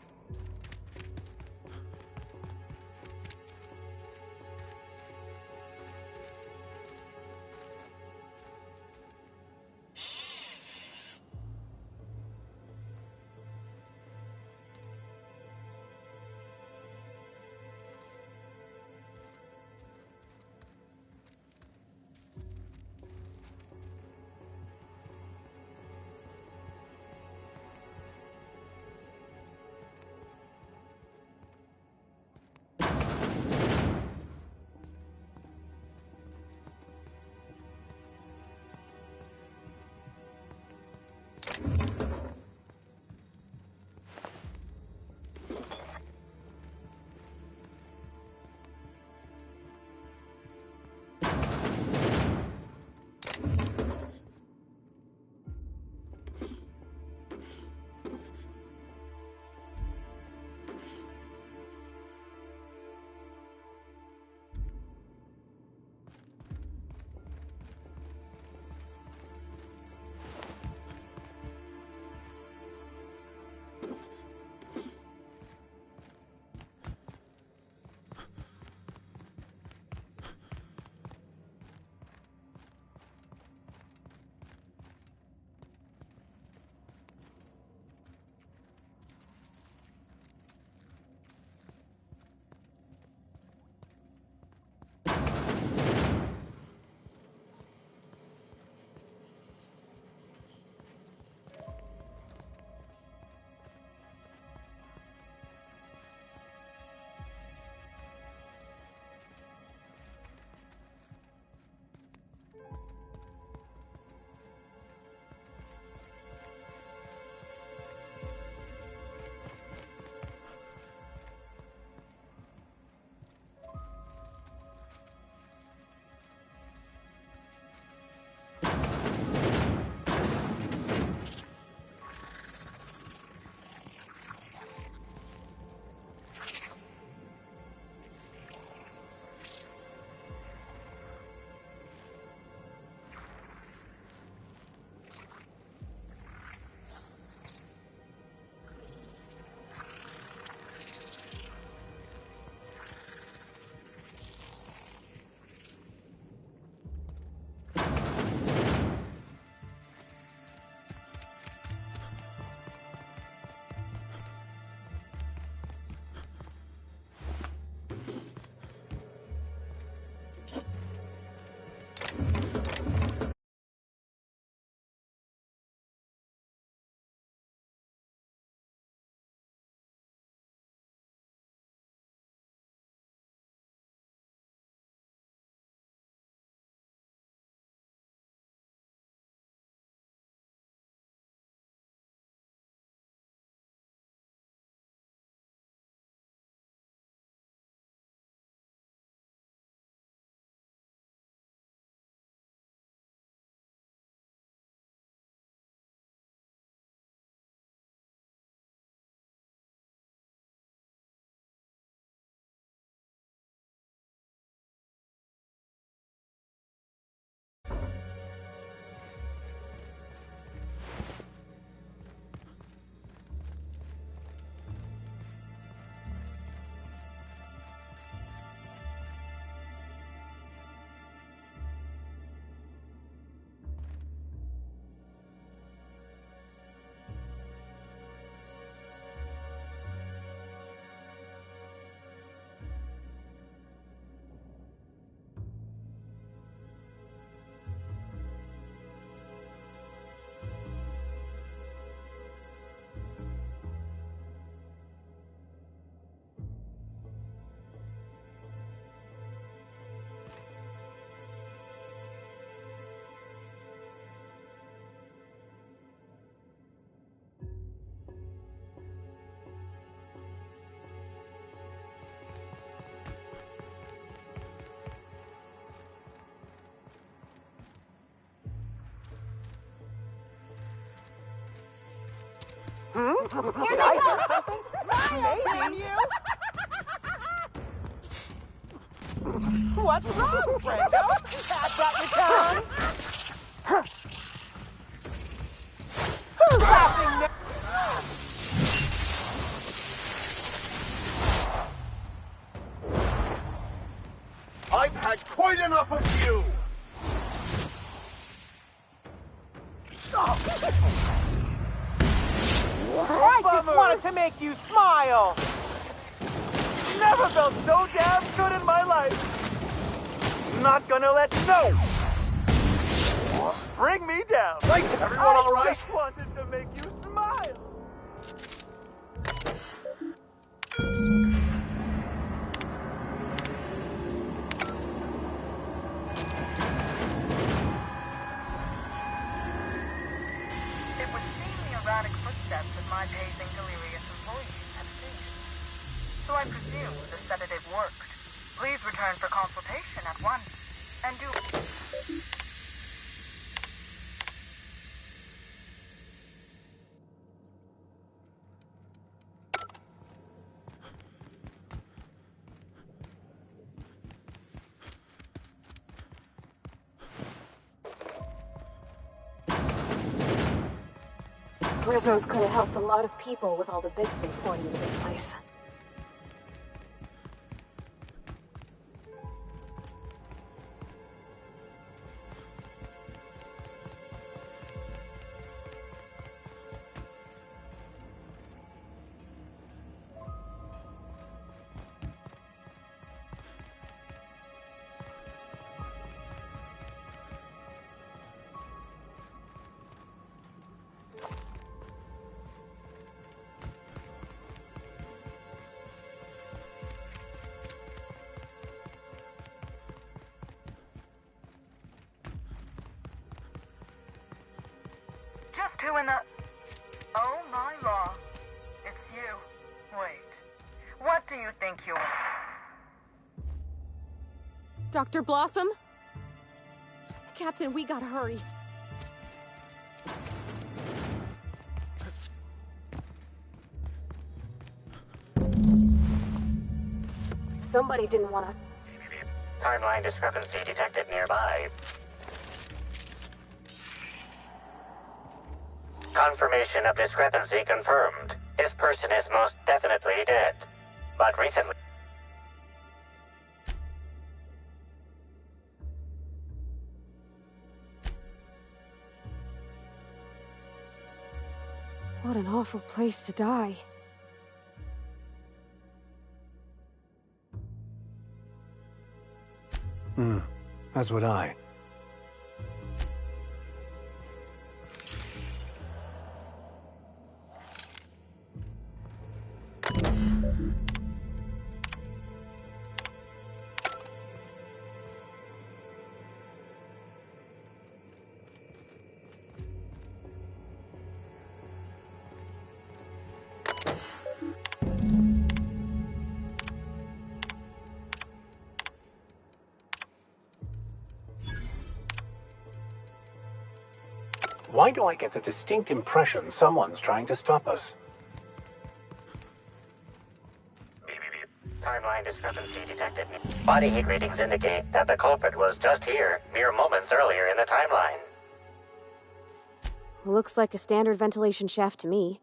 Did I hear something? Maybe you. What's wrong, Brendo? Catch out your tongue. Who's laughing now? I've had quite enough of you! I just wanted to make you smile! Never felt so damn good in my life! Not gonna let no! Bring me down! Like, everyone alright? I just wanted to make you smile! It would seem the erratic footsteps of my pacing delirious employees have ceased. So I presume the sedative worked. Please return for consultation at once. And do... Rizzo's could have helped a lot of people with all the bits they poured into this place. Just who in the... Oh my law. It's you. Wait. What do you think you're... Dr. Blossom? Captain, we gotta hurry. Somebody didn't want to... Timeline discrepancy detected nearby. Confirmation of discrepancy confirmed. This person is most definitely dead. But recently... What an awful place to die. As would I. Why do I get the distinct impression someone's trying to stop us? Timeline discrepancy detected. Body heat readings indicate that the culprit was just here, mere moments earlier in the timeline. Looks like a standard ventilation shaft to me.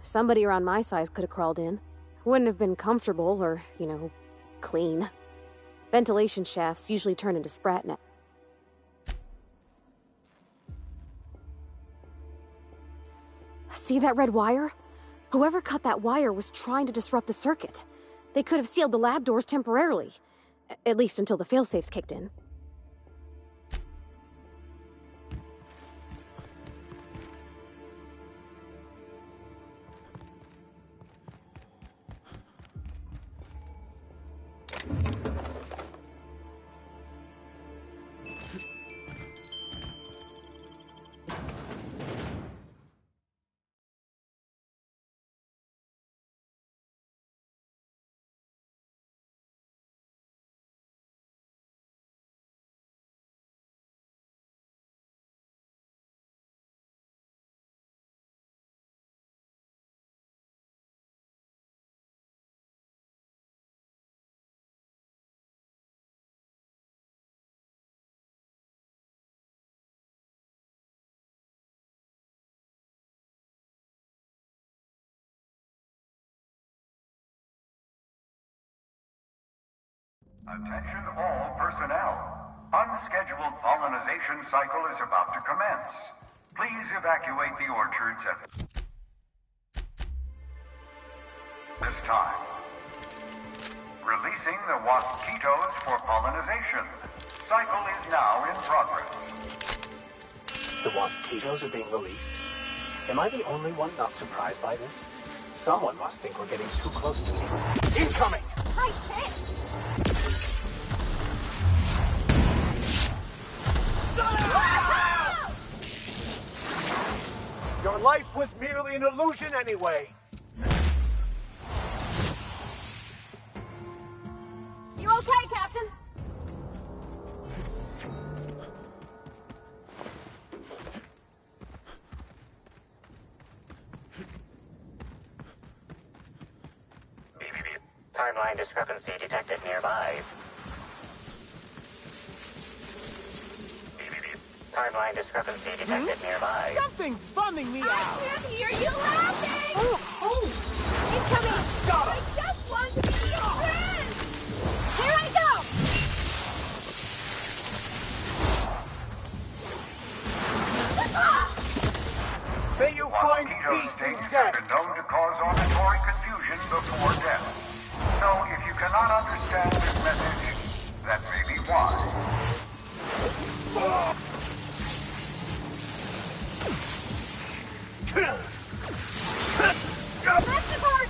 Somebody around my size could have crawled in. Wouldn't have been comfortable or, clean. Ventilation shafts usually turn into sprat net. See that red wire? Whoever cut that wire was trying to disrupt the circuit. They could have sealed the lab doors temporarily. At least until the failsafes kicked in. Attention all personnel. Unscheduled pollinization cycle is about to commence. Please evacuate the orchards at this time. Releasing the wasquitos for pollinization. Cycle is now in progress. The wasquitos are being released? Am I the only one not surprised by this? Someone must think we're getting too close to the... Incoming! I can't! Your life was merely an illusion anyway. You okay, Captain? Timeline discrepancy detected nearby. Timeline discrepancy detected nearby. Something's bumming me out. I can't hear you laughing! Oh! Incoming! Stop! I just want to be your friend! Here I go! May you find Mosquito peace stings in have death. been known to cause auditory confusion before death. So if you cannot understand this message, that may be why. Master Park!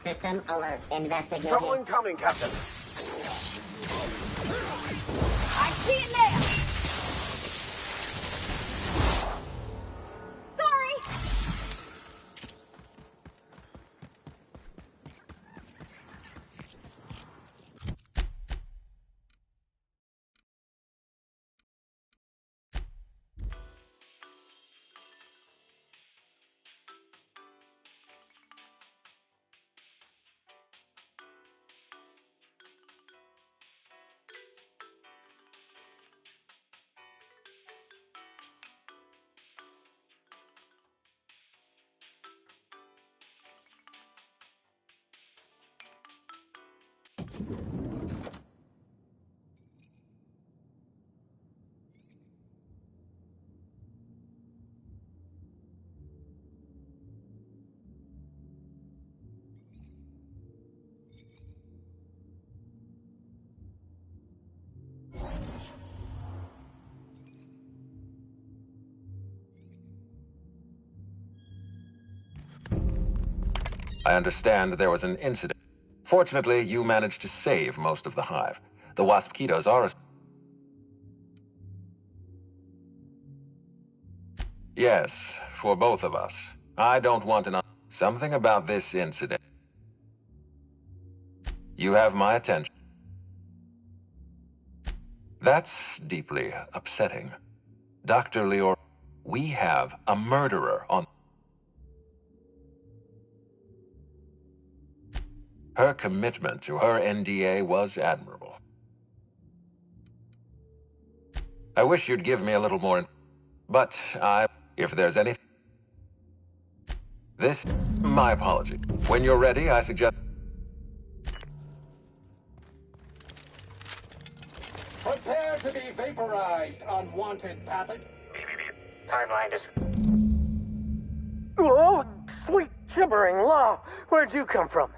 System alert. Investigating. Someone coming, Captain. I see it now! Sorry! I understand there was an incident. Fortunately, you managed to save most of the hive. The Waspitos are Yes, for both of us. I don't want an... Something about this incident. You have my attention. That's deeply upsetting. Dr. Lior, we have a murderer on... Her commitment to her NDA was admirable. I wish you'd give me a little more... But if there's any... This... My apology. When you're ready, I suggest... Prepare to be vaporized, unwanted pathogen. Timeline is... Oh, sweet gibbering law! Where'd you come from?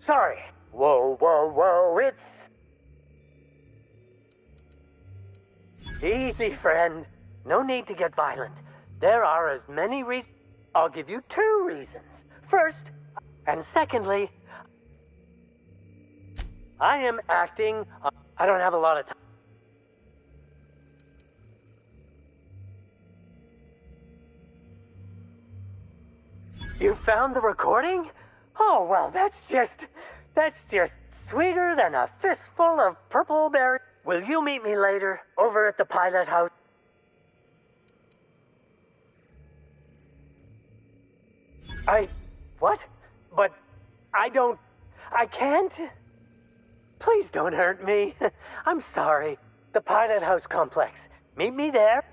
Sorry. Whoa, whoa, whoa, it's... Easy, friend. No need to get violent. There are as many reasons... I'll give you 2 reasons. First, and secondly... I am acting... I don't have a lot of time. You found the recording? Oh, well, that's just sweeter than a fistful of purple berries. Will you meet me later, over at the pilot house? What? But I can't? Please don't hurt me. I'm sorry. The pilot house complex. Meet me there.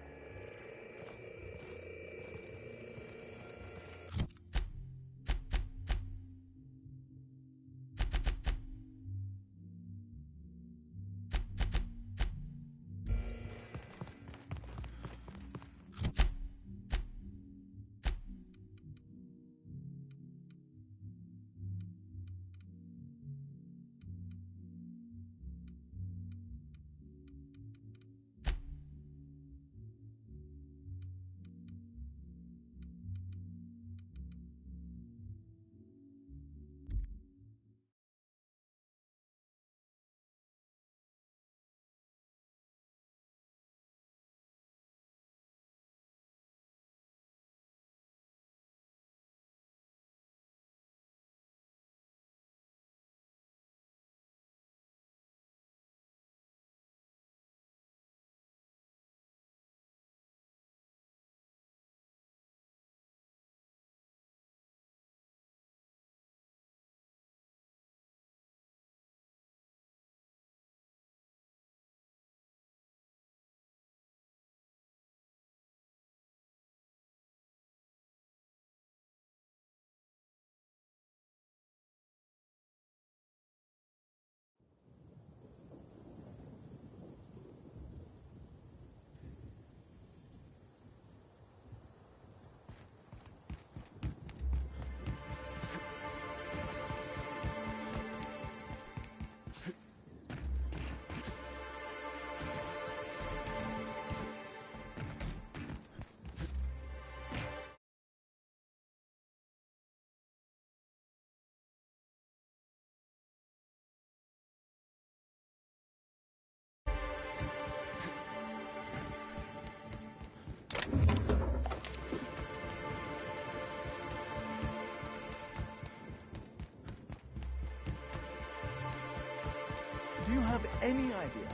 Do you have any idea?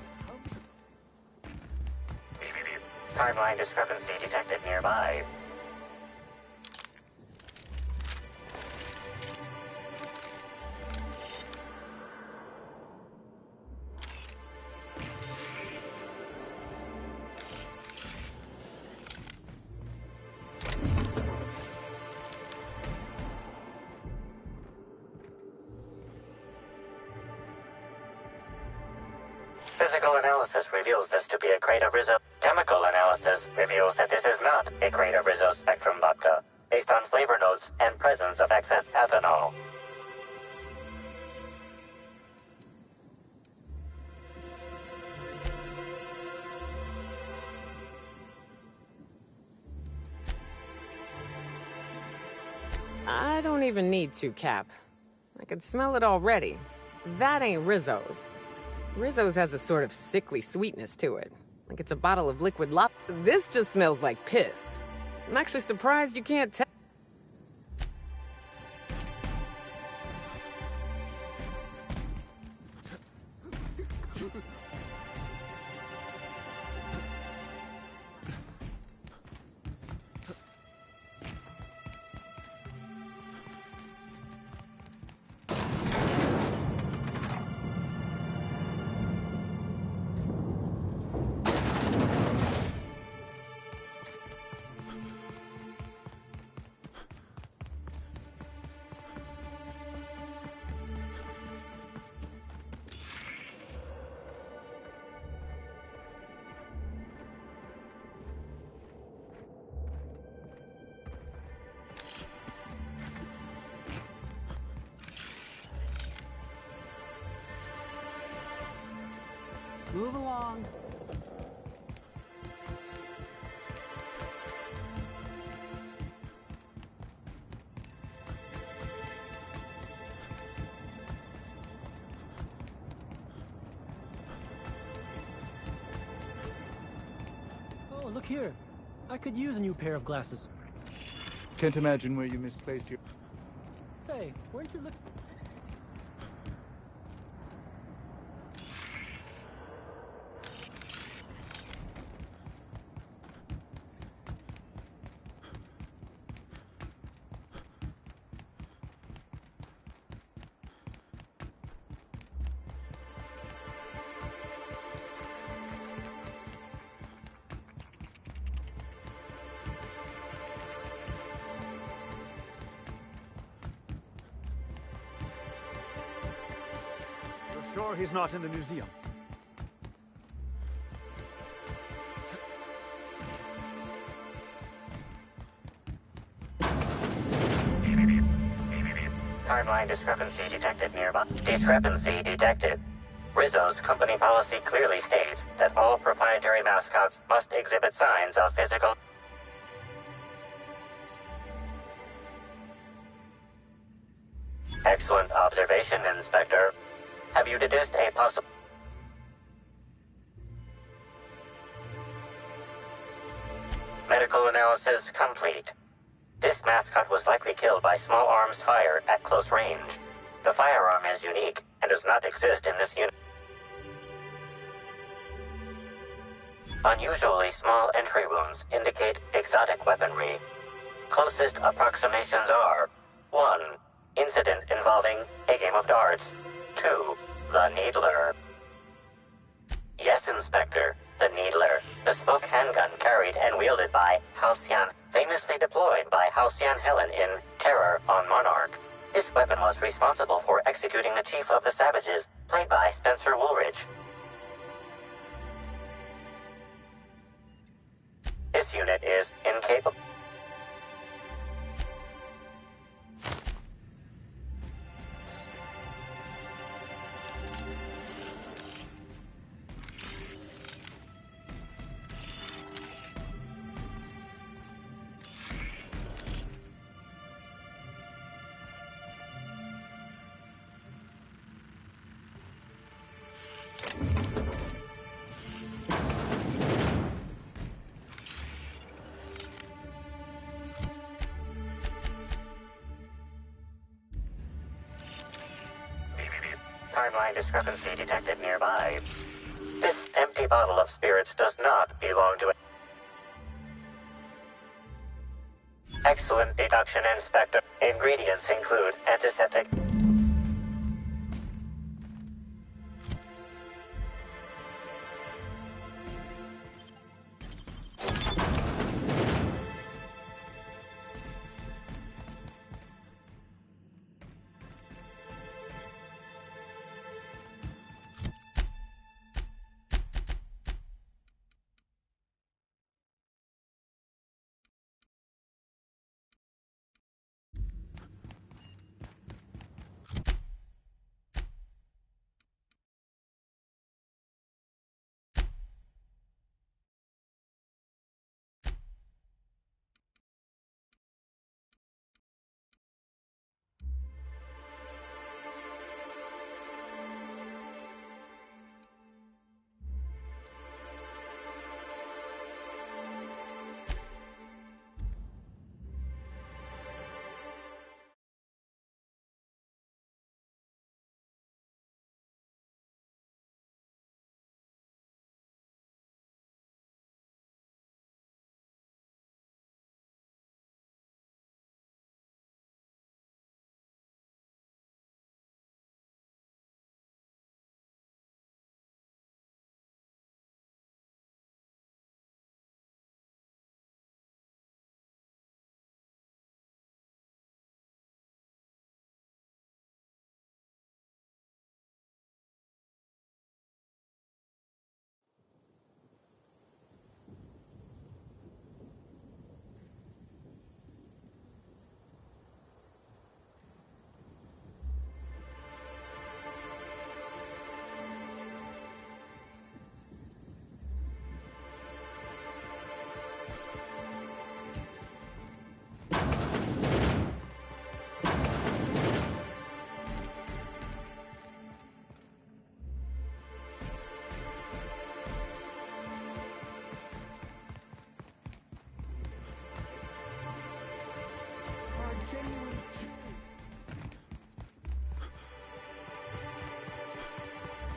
Timeline discrepancy detected nearby. Physical analysis reveals this to be a crate of Rizzo. Chemical analysis reveals that this is not a crate of Rizzo Spectrum vodka, based on flavor notes and presence of excess ethanol. I don't even need to, Cap. I could smell it already. That ain't Rizzo's. Rizzo's has a sort of sickly sweetness to it. Like it's a bottle of liquid lop. This just smells like piss. I'm actually surprised you can't tell. Move along. Oh, look here. I could use a new pair of glasses. Can't imagine where you misplaced your... Say, weren't you looking... Sure he's not in the museum. Timeline discrepancy detected nearby. Discrepancy detected. Rizzo's company policy clearly states that all proprietary mascots must exhibit signs of physical... Excellent observation, Inspector. Have you deduced a possible... Medical analysis complete. This mascot was likely killed by small arms fire at close range. The firearm is unique and does not exist in this unit. Unusually small entry wounds indicate exotic weaponry. Closest approximations are 1. Incident involving a game of darts. 2. The Needler. Yes, Inspector. The Needler. Bespoke handgun carried and wielded by Halcyon, famously deployed by Halcyon Helen in Terror on Monarch. This weapon was responsible for executing the Chief of the Savages, played by Spencer Woolridge. This unit is incapable. Timeline discrepancy detected nearby. This empty bottle of spirits does not belong to it. Excellent deduction, Inspector. Ingredients include antiseptic.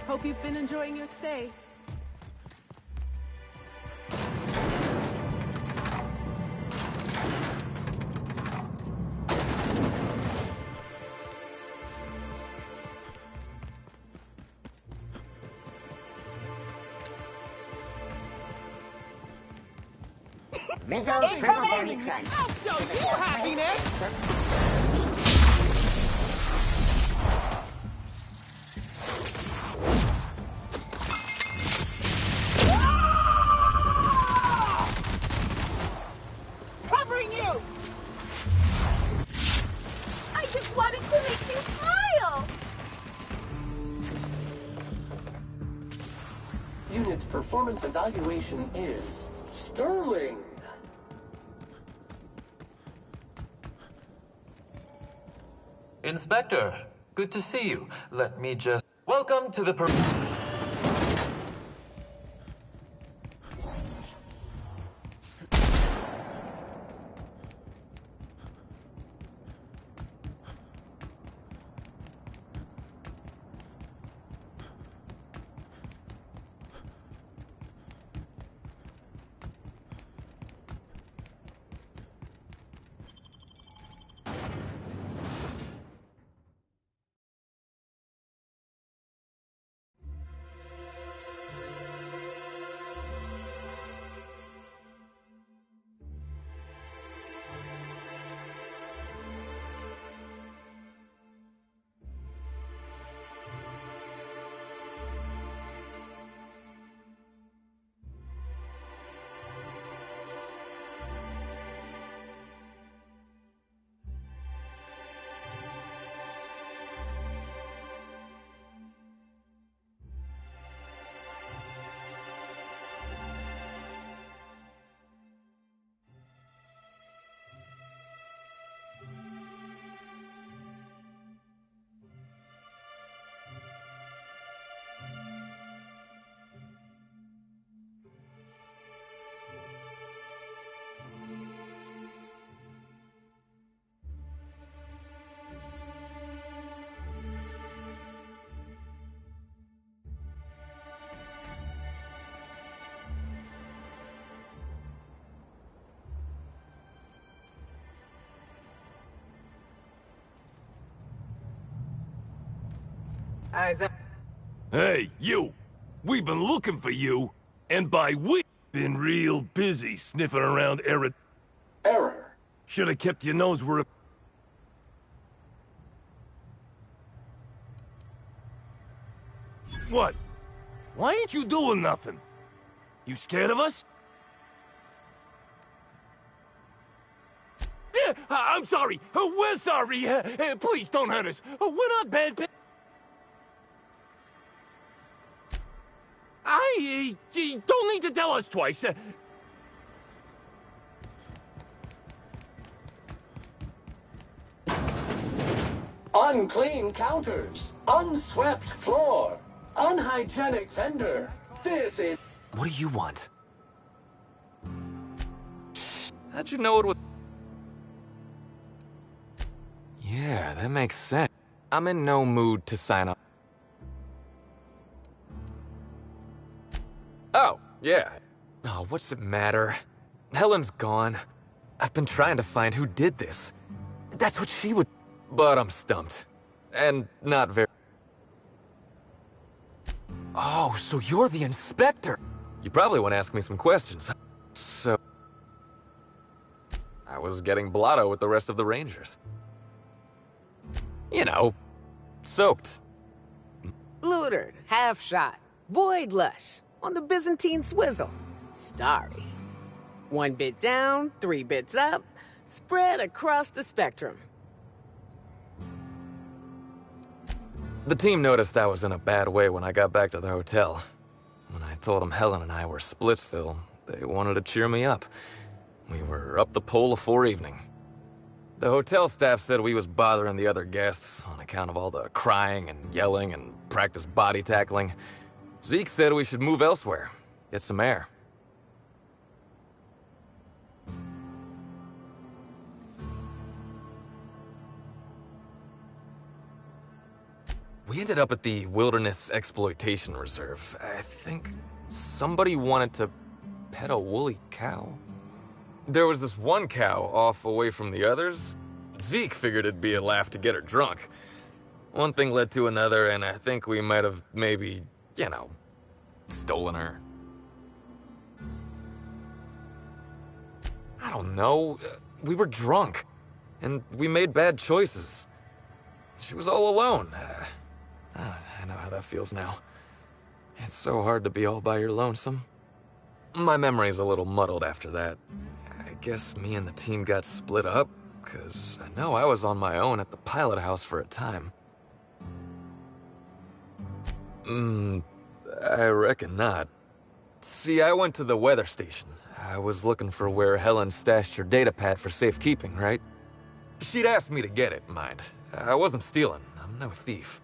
Hope you've been enjoying your stay. Rizzo's Purple Berry Crunch. I'll show you happiness! Covering you! I just wanted to make you smile! Unit's performance evaluation is sterling. Inspector, good to see you. Let me just... Welcome to the... Eyes up. Hey, you! We've been looking for you, and by we, been real busy sniffing around error. Error? Should have kept your nose where it... What? Why ain't you doing nothing? You scared of us? I'm sorry. We're sorry. Please don't hurt us. We're not bad people. You don't need to tell us twice. Unclean counters, unswept floor, unhygienic vendor. This is... What do you want? How'd you know it was... Yeah, that makes sense. I'm in no mood to sign up. Oh, yeah. Oh, what's it matter? Helen's gone. I've been trying to find who did this. That's what she would... But I'm stumped. And not very... Oh, so you're the inspector. You probably want to ask me some questions. So... I was getting blotto with the rest of the Rangers. You know, soaked. Lootered, half shot, void lush, on the Byzantine swizzle. Starry. 1 bit down, 3 bits up, spread across the spectrum. The team noticed I was in a bad way when I got back to the hotel. When I told them Helen and I were Splitsville, they wanted to cheer me up. We were up the pole afore evening. The hotel staff said we was bothering the other guests on account of all the crying and yelling and practice body tackling. Zeke said we should move elsewhere, get some air. We ended up at the Wilderness Exploitation Reserve. I think somebody wanted to pet a woolly cow. There was this one cow off away from the others. Zeke figured it'd be a laugh to get her drunk. One thing led to another, and I think we might have maybe, stolen her. I don't know. We were drunk, and we made bad choices. She was all alone. I know how that feels now. It's so hard to be all by your lonesome. My memory's a little muddled after that. I guess me and the team got split up, because I know I was on my own at the pilot house for a time. I reckon not. See, I went to the weather station. I was looking for where Helen stashed her datapad for safekeeping, right? She'd asked me to get it, mind. I wasn't stealing. I'm no thief.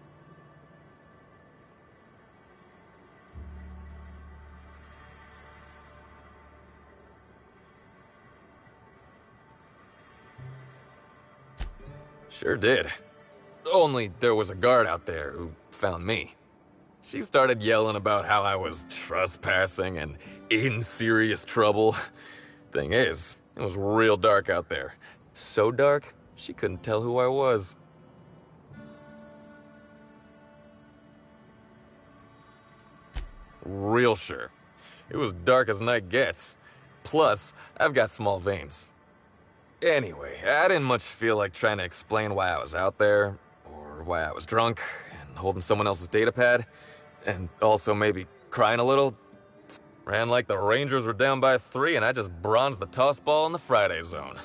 Sure did. Only there was a guard out there who found me. She started yelling about how I was trespassing and in serious trouble. Thing is, it was real dark out there. So dark, she couldn't tell who I was. Real sure. It was dark as night gets. Plus, I've got small veins. Anyway, I didn't much feel like trying to explain why I was out there, or why I was drunk, and holding someone else's datapad, and also maybe crying a little. Ran like the Rangers were down by 3, and I just bronzed the toss ball in the Friday zone.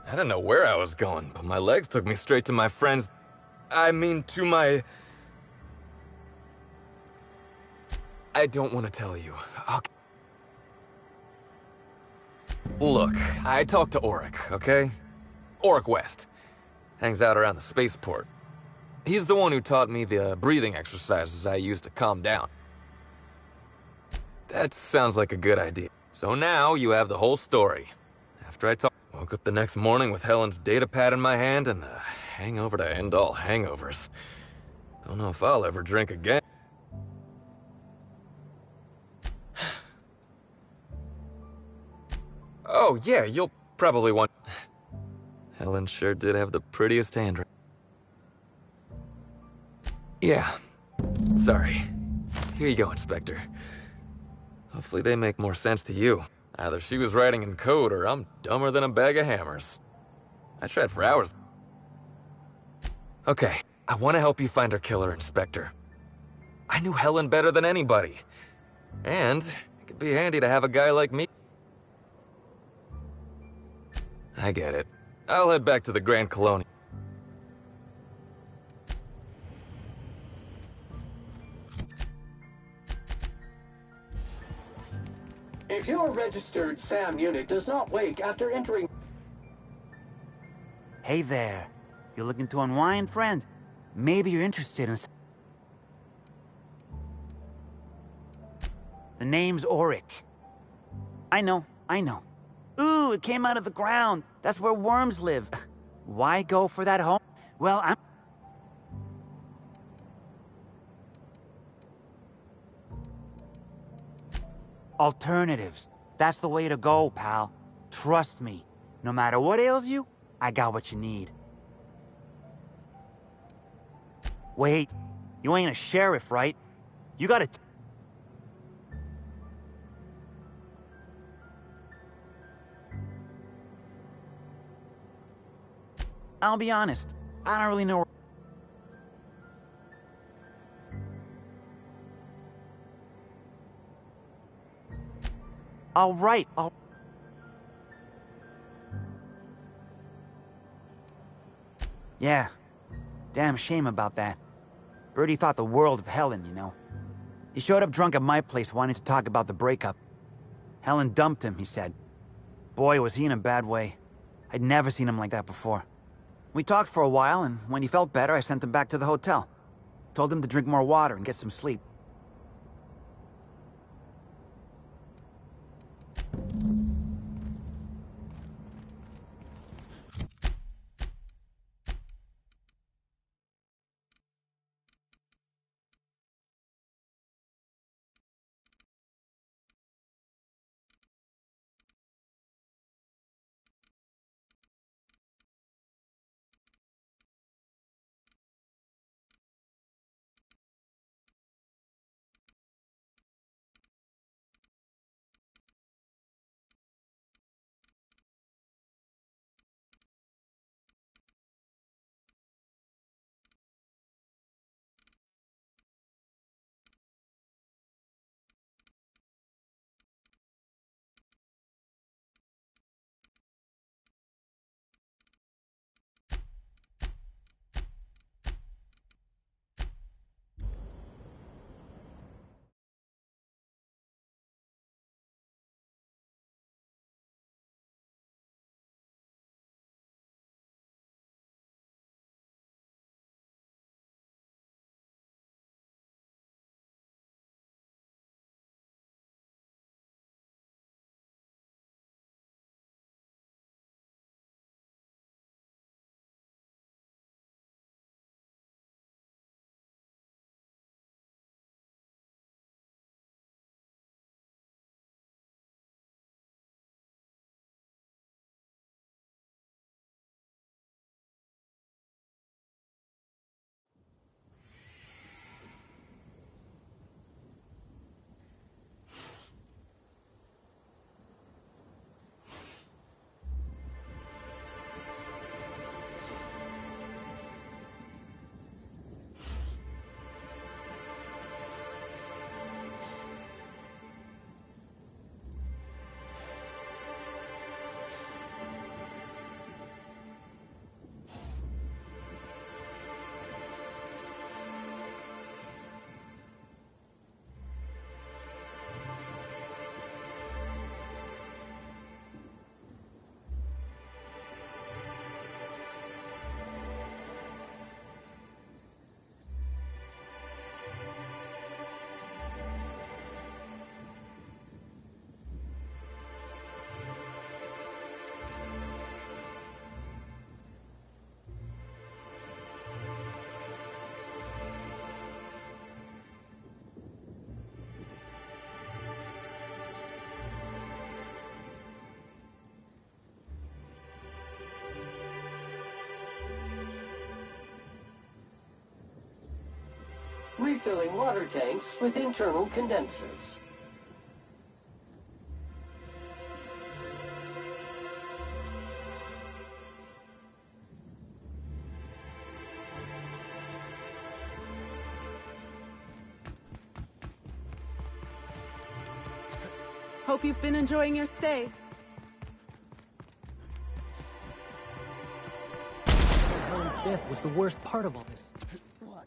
I didn't know where I was going, but my legs took me straight to my friend's... to my... I don't want to tell you. Look, I talked to Auric, okay? Auric West. Hangs out around the spaceport. He's the one who taught me the breathing exercises I use to calm down. That sounds like a good idea. So now you have the whole story. After I woke up the next morning with Helen's datapad in my hand and the hangover to end all hangovers. Don't know if I'll ever drink again. Oh, yeah, you'll probably want... Helen sure did have the prettiest handwriting. Yeah. Sorry. Here you go, Inspector. Hopefully they make more sense to you. Either she was writing in code or I'm dumber than a bag of hammers. I tried for hours. Okay, I want to help you find her killer, Inspector. I knew Helen better than anybody. And it could be handy to have a guy like me. I get it. I'll head back to the Grand Colonial. If your registered SAM unit does not wake after entering... Hey there. You looking to unwind, friend? Maybe you're interested in... The name's Auric. I know. Ooh, it came out of the ground. That's where worms live. Why go for that home? Well, I'm... Alternatives. That's the way to go, pal. Trust me. No matter what ails you, I got what you need. Wait. You ain't a sheriff, right? You gotta... I'll be honest. I don't really know where... All right, Yeah. Damn shame about that. Birdie thought the world of Helen, you know. He showed up drunk at my place wanting to talk about the breakup. Helen dumped him, he said. Boy, was he in a bad way. I'd never seen him like that before. We talked for a while, and when he felt better, I sent him back to the hotel. Told him to drink more water and get some sleep. refilling water tanks with internal condensers. Hope you've been enjoying your stay. Helen's death was the worst part of all this. What?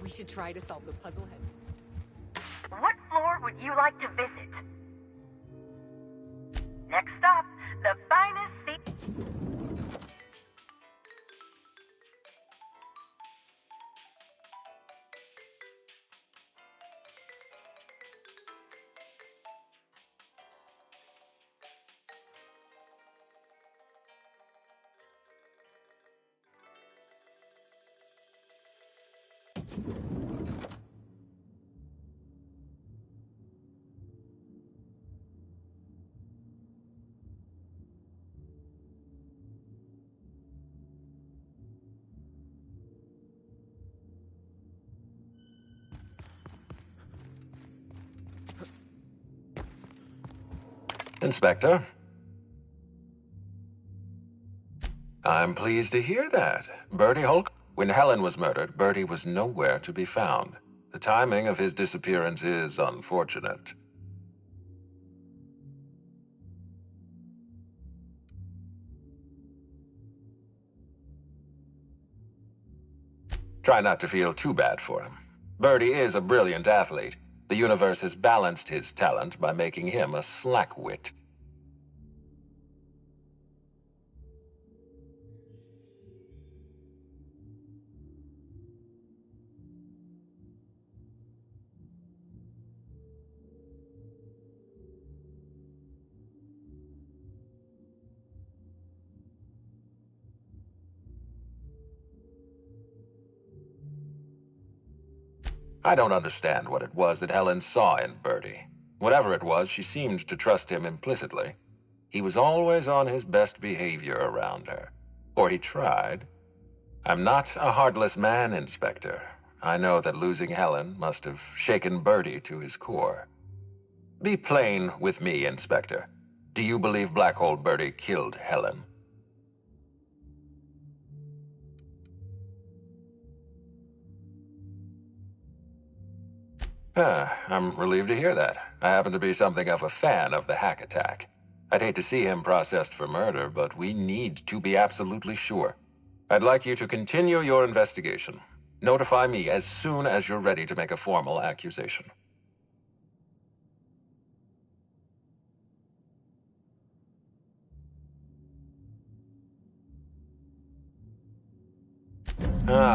We should try to solve the puzzle head. What floor would you like to visit? Next stop, the finest seat. Inspector? I'm pleased to hear that. Bertie Hulk? When Helen was murdered, Bertie was nowhere to be found. The timing of his disappearance is unfortunate. Try not to feel too bad for him. Bertie is a brilliant athlete. The universe has balanced his talent by making him a slackwit. I don't understand what it was that Helen saw in Bertie. Whatever it was, she seemed to trust him implicitly. He was always on his best behavior around her. Or he tried. I'm not a heartless man, Inspector. I know that losing Helen must have shaken Bertie to his core. Be plain with me, Inspector. Do you believe Black Hole Bertie killed Helen? I'm relieved to hear that. I happen to be something of a fan of the hack attack. I'd hate to see him processed for murder, but we need to be absolutely sure. I'd like you to continue your investigation. Notify me as soon as you're ready to make a formal accusation.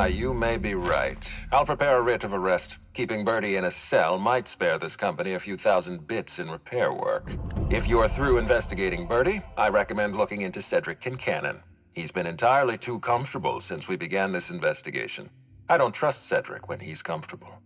You may be right. I'll prepare a writ of arrest. Keeping Bertie in a cell might spare this company a few thousand bits in repair work. If you're through investigating Bertie, I recommend looking into Cedric Kincannon. He's been entirely too comfortable since we began this investigation. I don't trust Cedric when he's comfortable.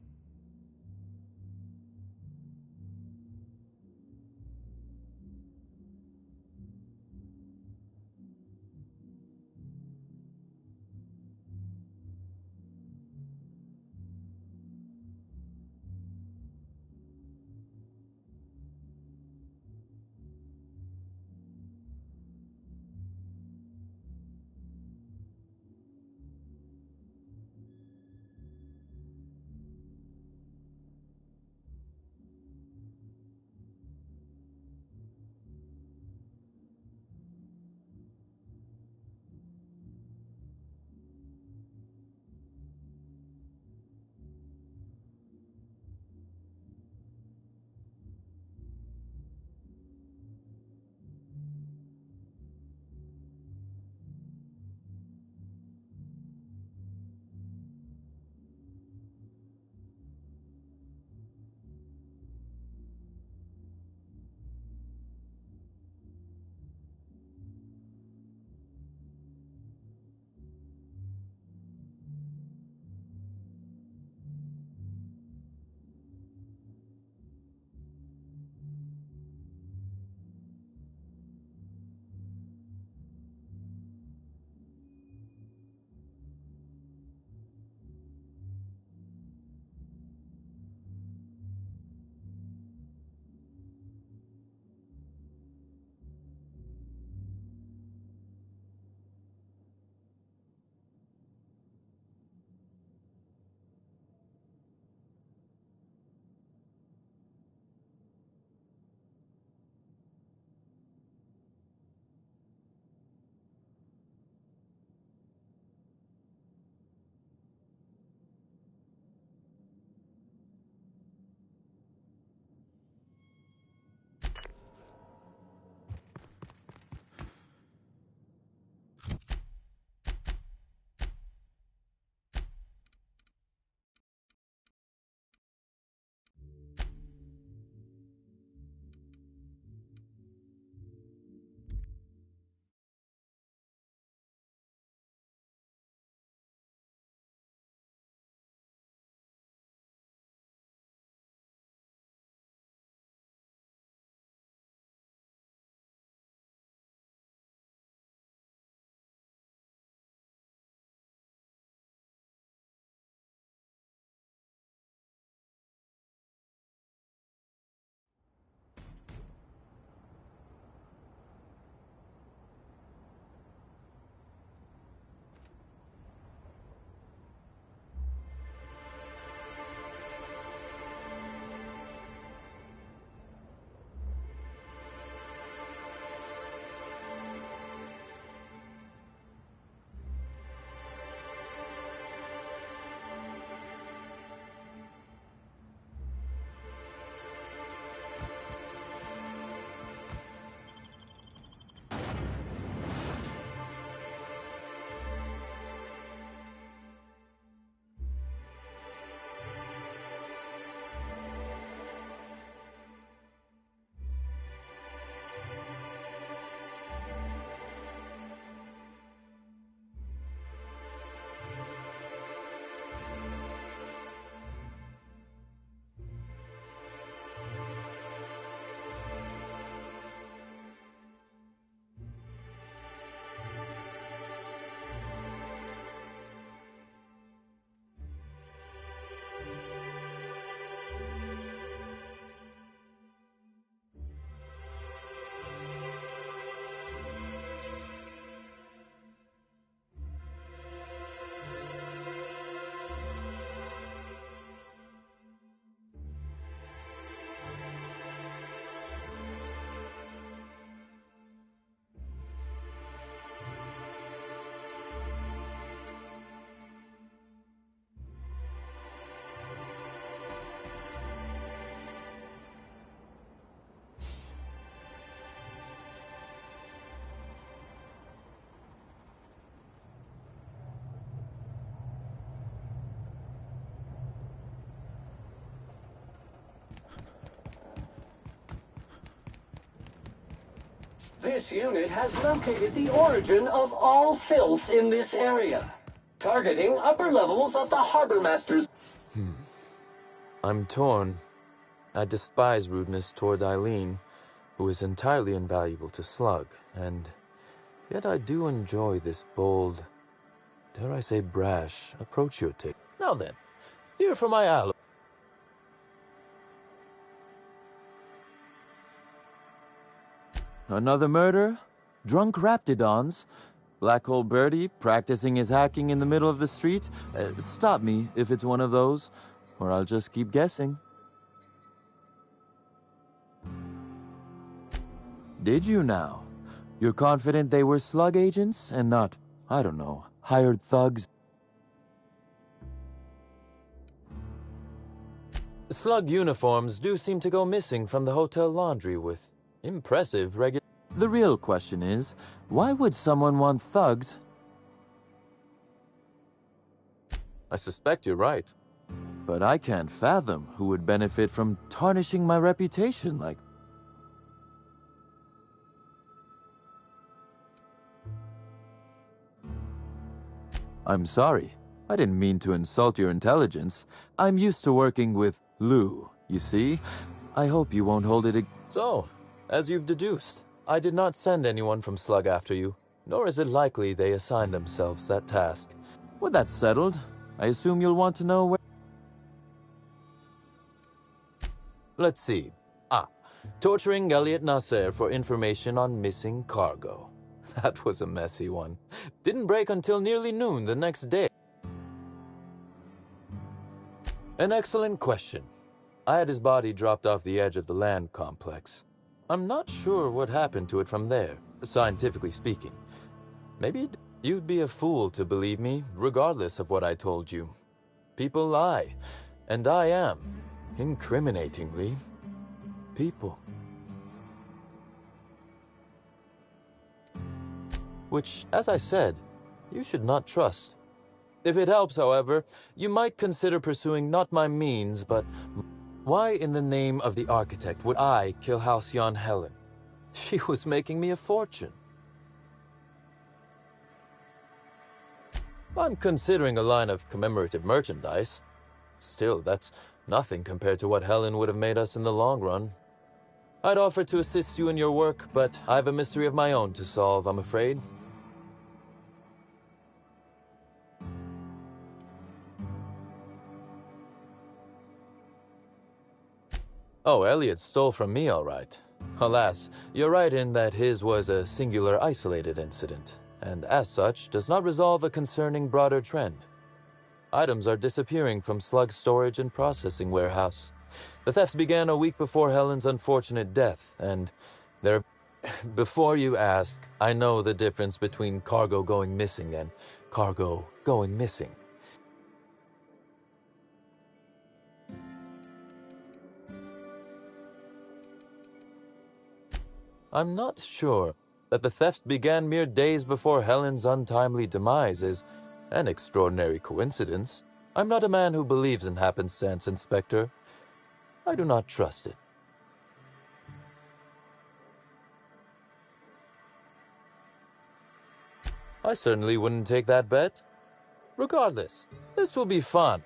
This unit has located the origin of all filth in this area, targeting upper levels of the Harbor Master's. I'm torn. I despise rudeness toward Eileen, who is entirely invaluable to Slug, and yet I do enjoy this bold, dare I say brash, approach you're taking. Now then, here for my ally. Another murder? Drunk Raptidons? Black Hole Birdie practicing his hacking in the middle of the street? Stop me if it's one of those, or I'll just keep guessing. Did you now? You're confident they were Slug agents and not, I don't know, hired thugs? Slug uniforms do seem to go missing from the hotel laundry with impressive regular. The real question is, why would someone want thugs? I suspect you're right. But I can't fathom who would benefit from tarnishing my reputation like. I'm sorry. I didn't mean to insult your intelligence. I'm used to working with Lou, you see? I hope you won't hold it. So, as you've deduced, I did not send anyone from Slug after you, nor is it likely they assigned themselves that task. With that settled, I assume you'll want to know where. Let's see. Torturing Elliot Nasser for information on missing cargo. That was a messy one. Didn't break until nearly noon the next day. An excellent question. I had his body dropped off the edge of the land complex. I'm not sure what happened to it from there, scientifically speaking. Maybe you'd be a fool to believe me, regardless of what I told you. People lie, and I am, incriminatingly, people. Which, as I said, you should not trust. If it helps, however, you might consider pursuing not my means, but why in the name of the architect would I kill Halcyon Helen? She was making me a fortune. I'm considering a line of commemorative merchandise. Still, that's nothing compared to what Helen would have made us in the long run. I'd offer to assist you in your work, but I have a mystery of my own to solve, I'm afraid. Oh, Elliot stole from me, all right. Alas, you're right in that his was a singular isolated incident, and as such, does not resolve a concerning broader trend. Items are disappearing from Slug's storage and processing warehouse. The thefts began a week before Helen's unfortunate death, and there... Before you ask, I know the difference between cargo going missing and cargo going missing. I'm not sure that the thefts began mere days before Helen's untimely demise is an extraordinary coincidence. I'm not a man who believes in happenstance, Inspector. I do not trust it. I certainly wouldn't take that bet. Regardless, this will be fun.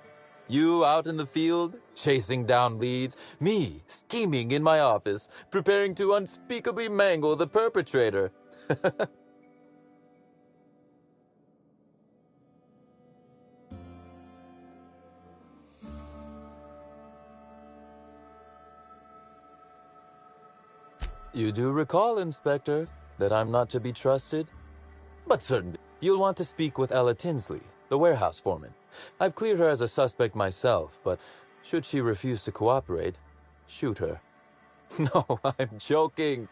You out in the field, chasing down leads. Me, scheming in my office, preparing to unspeakably mangle the perpetrator. You do recall, Inspector, that I'm not to be trusted? But certainly, you'll want to speak with Ella Tinsley, the warehouse foreman. I've cleared her as a suspect myself, but should she refuse to cooperate, shoot her. No, I'm joking.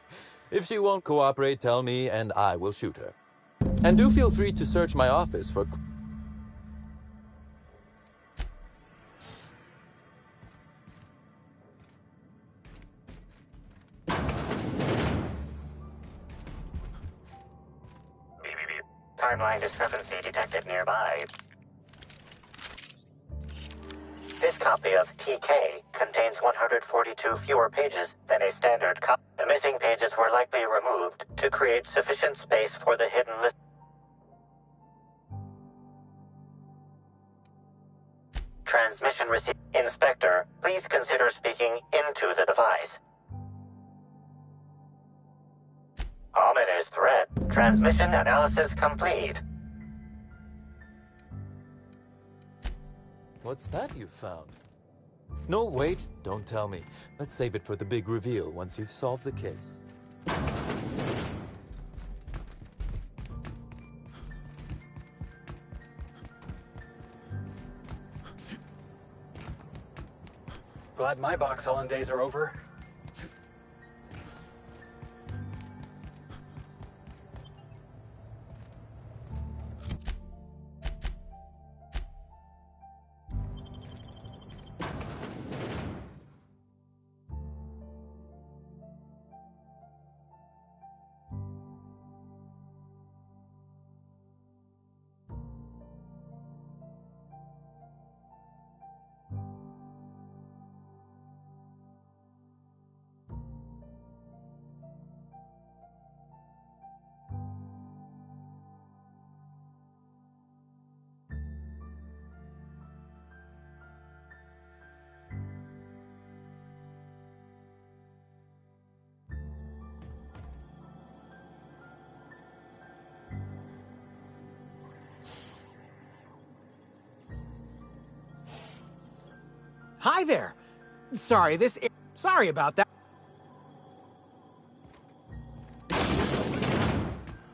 If she won't cooperate, tell me and I will shoot her. And do feel free to search my office for... Timeline discrepancy detected nearby. This copy of TK contains 142 fewer pages than a standard copy. The missing pages were likely removed to create sufficient space for the hidden list. Transmission received. Inspector, please consider speaking into the device. Ominous threat. Transmission analysis complete. What's that you found? No, wait, don't tell me. Let's save it for the big reveal once you've solved the case. Glad my box hauling days are over. Hi there. Sorry, sorry about that.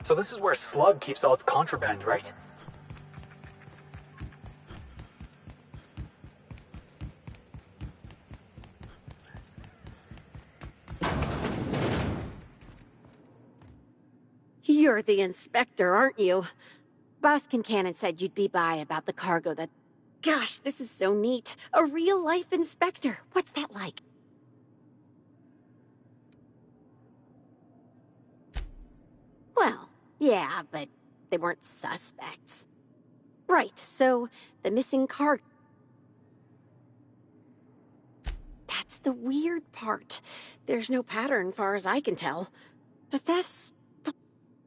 So this is where Slug keeps all its contraband, right? You're the inspector, aren't you? Boss Kincannon said you'd be by about the cargo that... Gosh, this is so neat. A real-life inspector. What's that like? Well, yeah, but they weren't suspects. Right, so the missing cargo... That's the weird part. There's no pattern, far as I can tell. The thefts...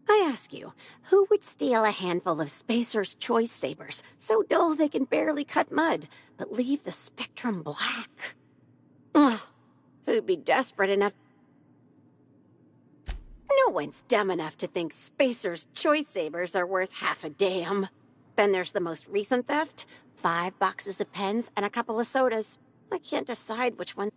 I ask you, who would steal a handful of Spacer's Choice Sabers, so dull they can barely cut mud, but leave the spectrum black? Ugh, who'd be desperate enough... No one's dumb enough to think Spacer's Choice Sabers are worth half a damn. Then there's the most recent theft, 5 boxes of pens and a couple of sodas. I can't decide which one...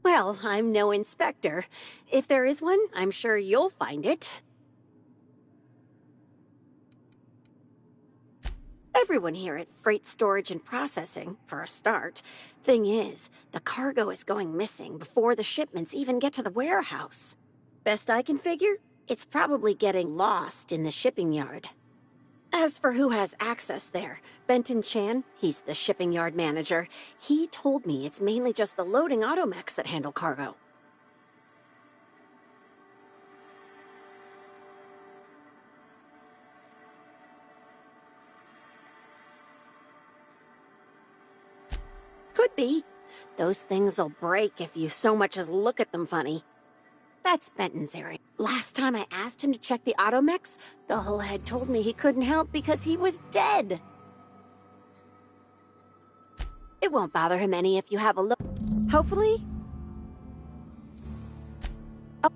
Well, I'm no inspector. If there is one, I'm sure you'll find it. Everyone here at Freight Storage and Processing, for a start. Thing is, the cargo is going missing before the shipments even get to the warehouse. Best I can figure, it's probably getting lost in the shipping yard. As for who has access there, Benton Chan, he's the shipping yard manager. He told me it's mainly just the loading automechs that handle cargo. Could be. Those things'll break if you so much as look at them funny. That's Benton's area. Last time I asked him to check the automechs, the whole head told me he couldn't help because he was dead. It won't bother him any if you have a look. Hopefully. Oh.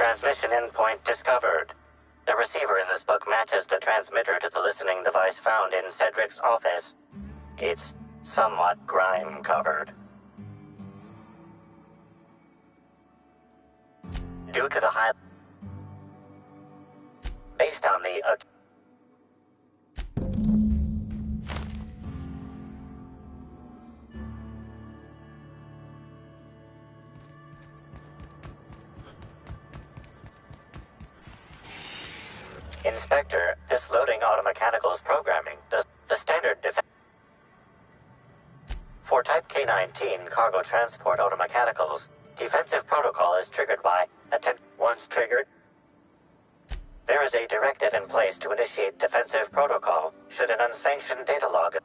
Transmission endpoint discovered. The receiver in this book matches the transmitter to the listening device found in Cedric's office. It's somewhat grime-covered. Due to the high... Based on the... Inspector, this loading automechanicals programming does the standard For Type K-19 cargo transport automechanicals, defensive protocol is triggered by once triggered. There is a directive in place to initiate defensive protocol should an unsanctioned data log.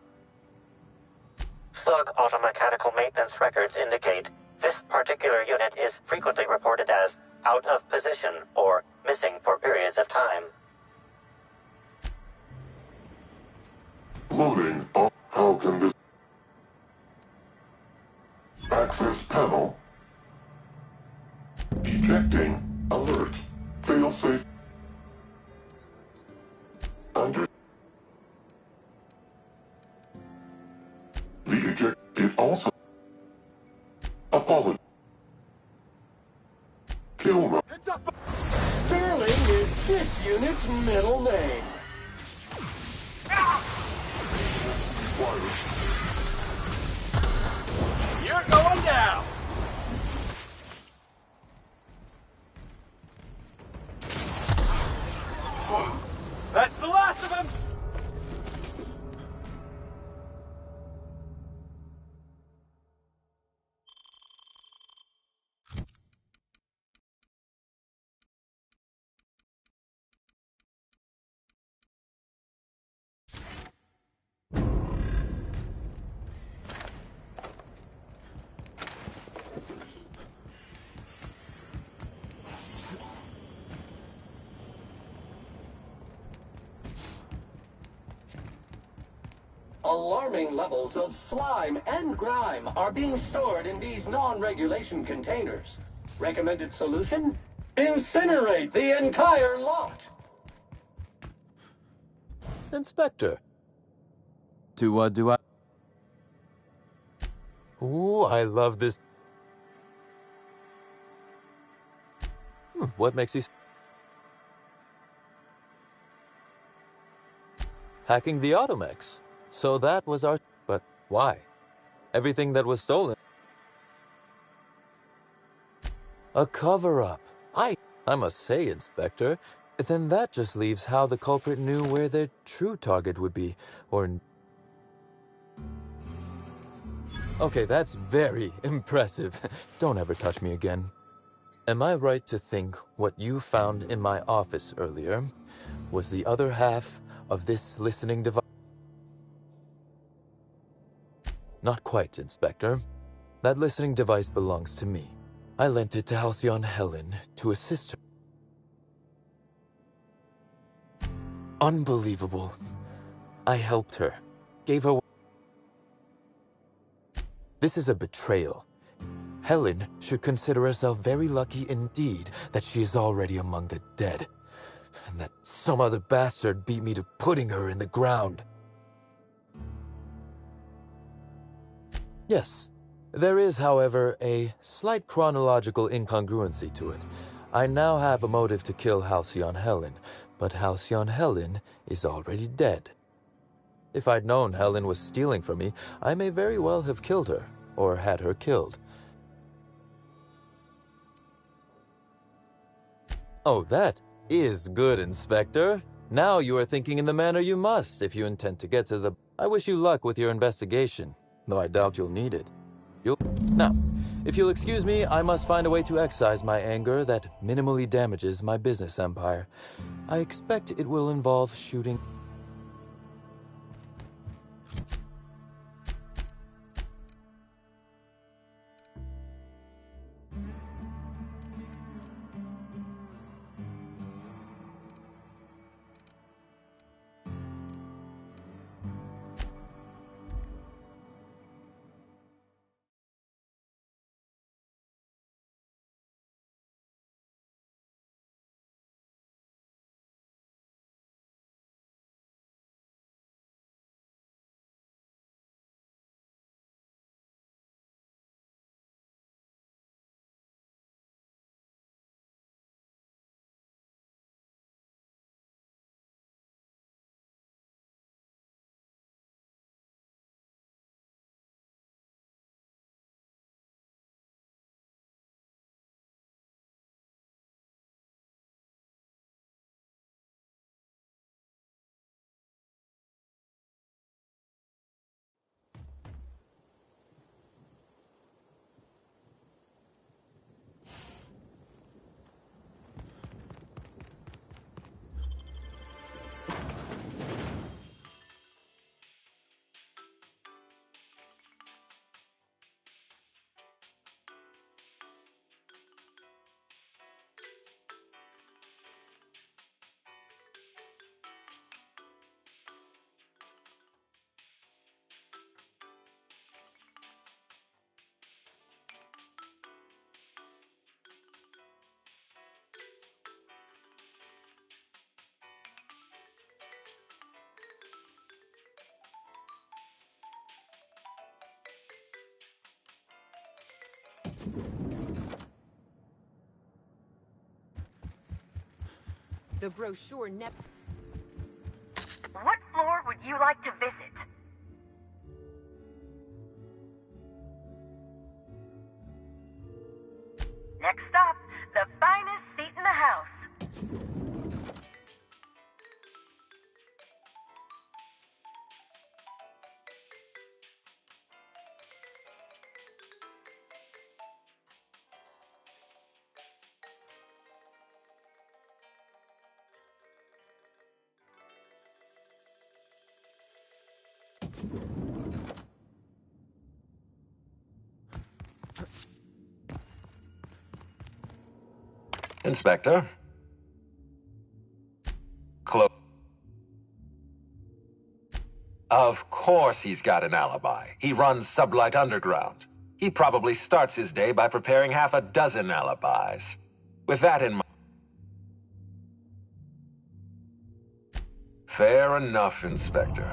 Slug automechanical maintenance records indicate this particular unit is frequently reported as out of position or missing for periods of time. Loading. How can this... Access panel. Ejecting. Alert. Failsafe. Under... The eject... It also... Apology. Kilmer. Sterling is this unit's middle name. You're going down! That's the last of them! Alarming levels of slime and grime are being stored in these non-regulation containers. Recommended solution? Incinerate the entire lot! Inspector. To what do I... Ooh, I love this. What makes you... Hacking the Automex. So that was our... But why? Everything that was stolen... A cover-up. I must say, Inspector, then that just leaves how the culprit knew where their true target would be, or... Okay, that's very impressive. Don't ever touch me again. Am I right to think what you found in my office earlier was the other half of this listening device? Not quite, Inspector. That listening device belongs to me. I lent it to Halcyon Helen to assist her. Unbelievable. I helped her. Gave her... This is a betrayal. Helen should consider herself very lucky indeed that she is already among the dead. And that some other bastard beat me to putting her in the ground. Yes. There is, however, a slight chronological incongruency to it. I now have a motive to kill Halcyon Helen, but Halcyon Helen is already dead. If I'd known Helen was stealing from me, I may very well have killed her, or had her killed. Oh, that is good, Inspector. Now you are thinking in the manner you must if you intend to get to the... I wish you luck with your investigation, though I doubt you'll need it. Now, if you'll excuse me, I must find a way to excise my anger that minimally damages my business empire. I expect it will involve shooting... The brochure What floor would you like to visit? Next up, the finest seat in the house. Inspector. Close. Of course he's got an alibi. He runs Sublight Underground. He probably starts his day by preparing half a dozen alibis. With that in mind... Fair enough, Inspector.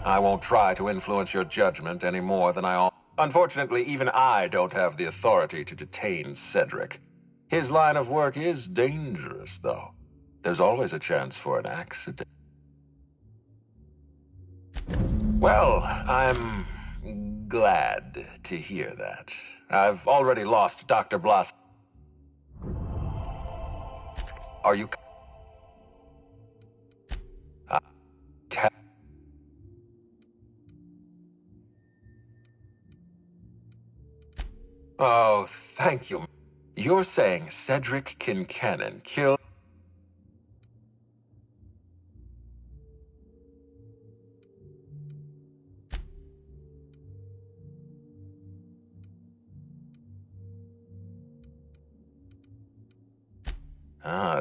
I won't try to influence your judgment any more than I... Unfortunately, even I don't have the authority to detain Cedric. His line of work is dangerous, though. There's always a chance for an accident. Well, I'm glad to hear that. I've already lost Dr. Bloss. Are you... Oh, thank you. You're saying Cedric Kincannon killed...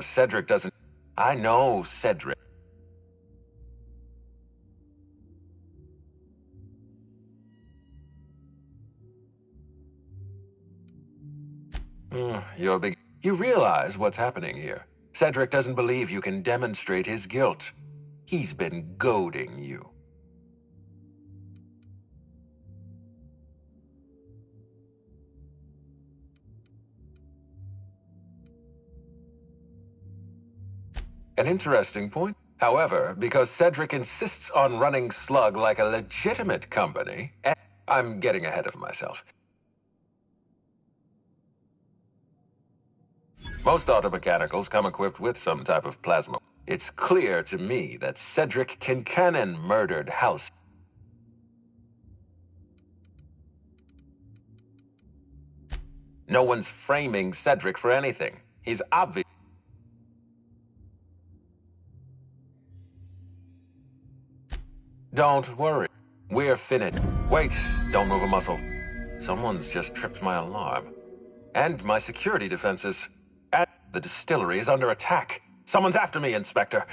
Cedric doesn't... I know Cedric. You're big... You realize what's happening here. Cedric doesn't believe you can demonstrate his guilt. He's been goading you. An interesting point. However, because Cedric insists on running Slug like a legitimate company, I'm getting ahead of myself. Most automechanicals come equipped with some type of plasma. It's clear to me that Cedric Kincannon murdered Halcyon. No one's framing Cedric for anything. He's obvious. Don't worry. We're finished. Wait, don't move a muscle. Someone's just tripped my alarm. And my security defenses. And the distillery is under attack. Someone's after me, Inspector.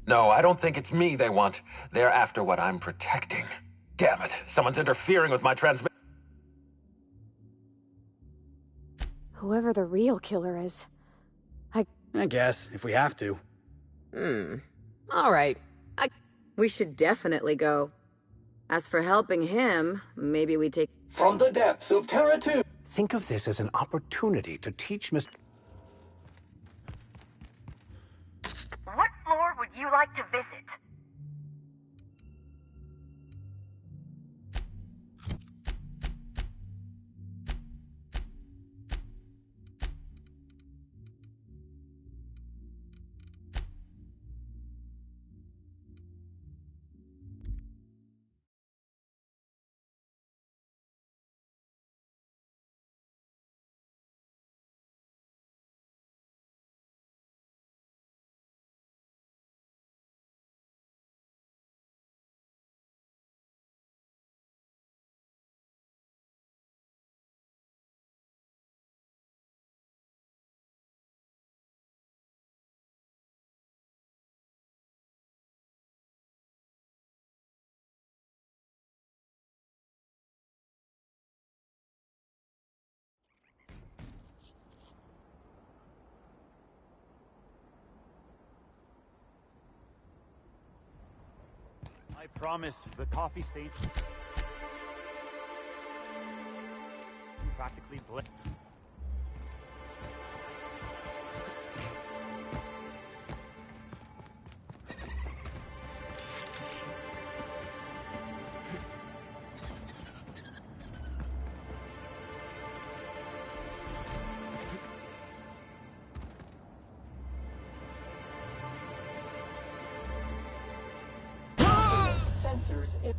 No, I don't think it's me they want. They're after what I'm protecting. Damn it, someone's interfering with my transmission. Whoever the real killer is. I guess, if we have to. All right. We should definitely go. As for helping him, maybe we take... From the depths of Terra 2. Think of this as an opportunity to teach Mr. What floor would you like to visit? promise, the coffee stain... practically bled. Sensors in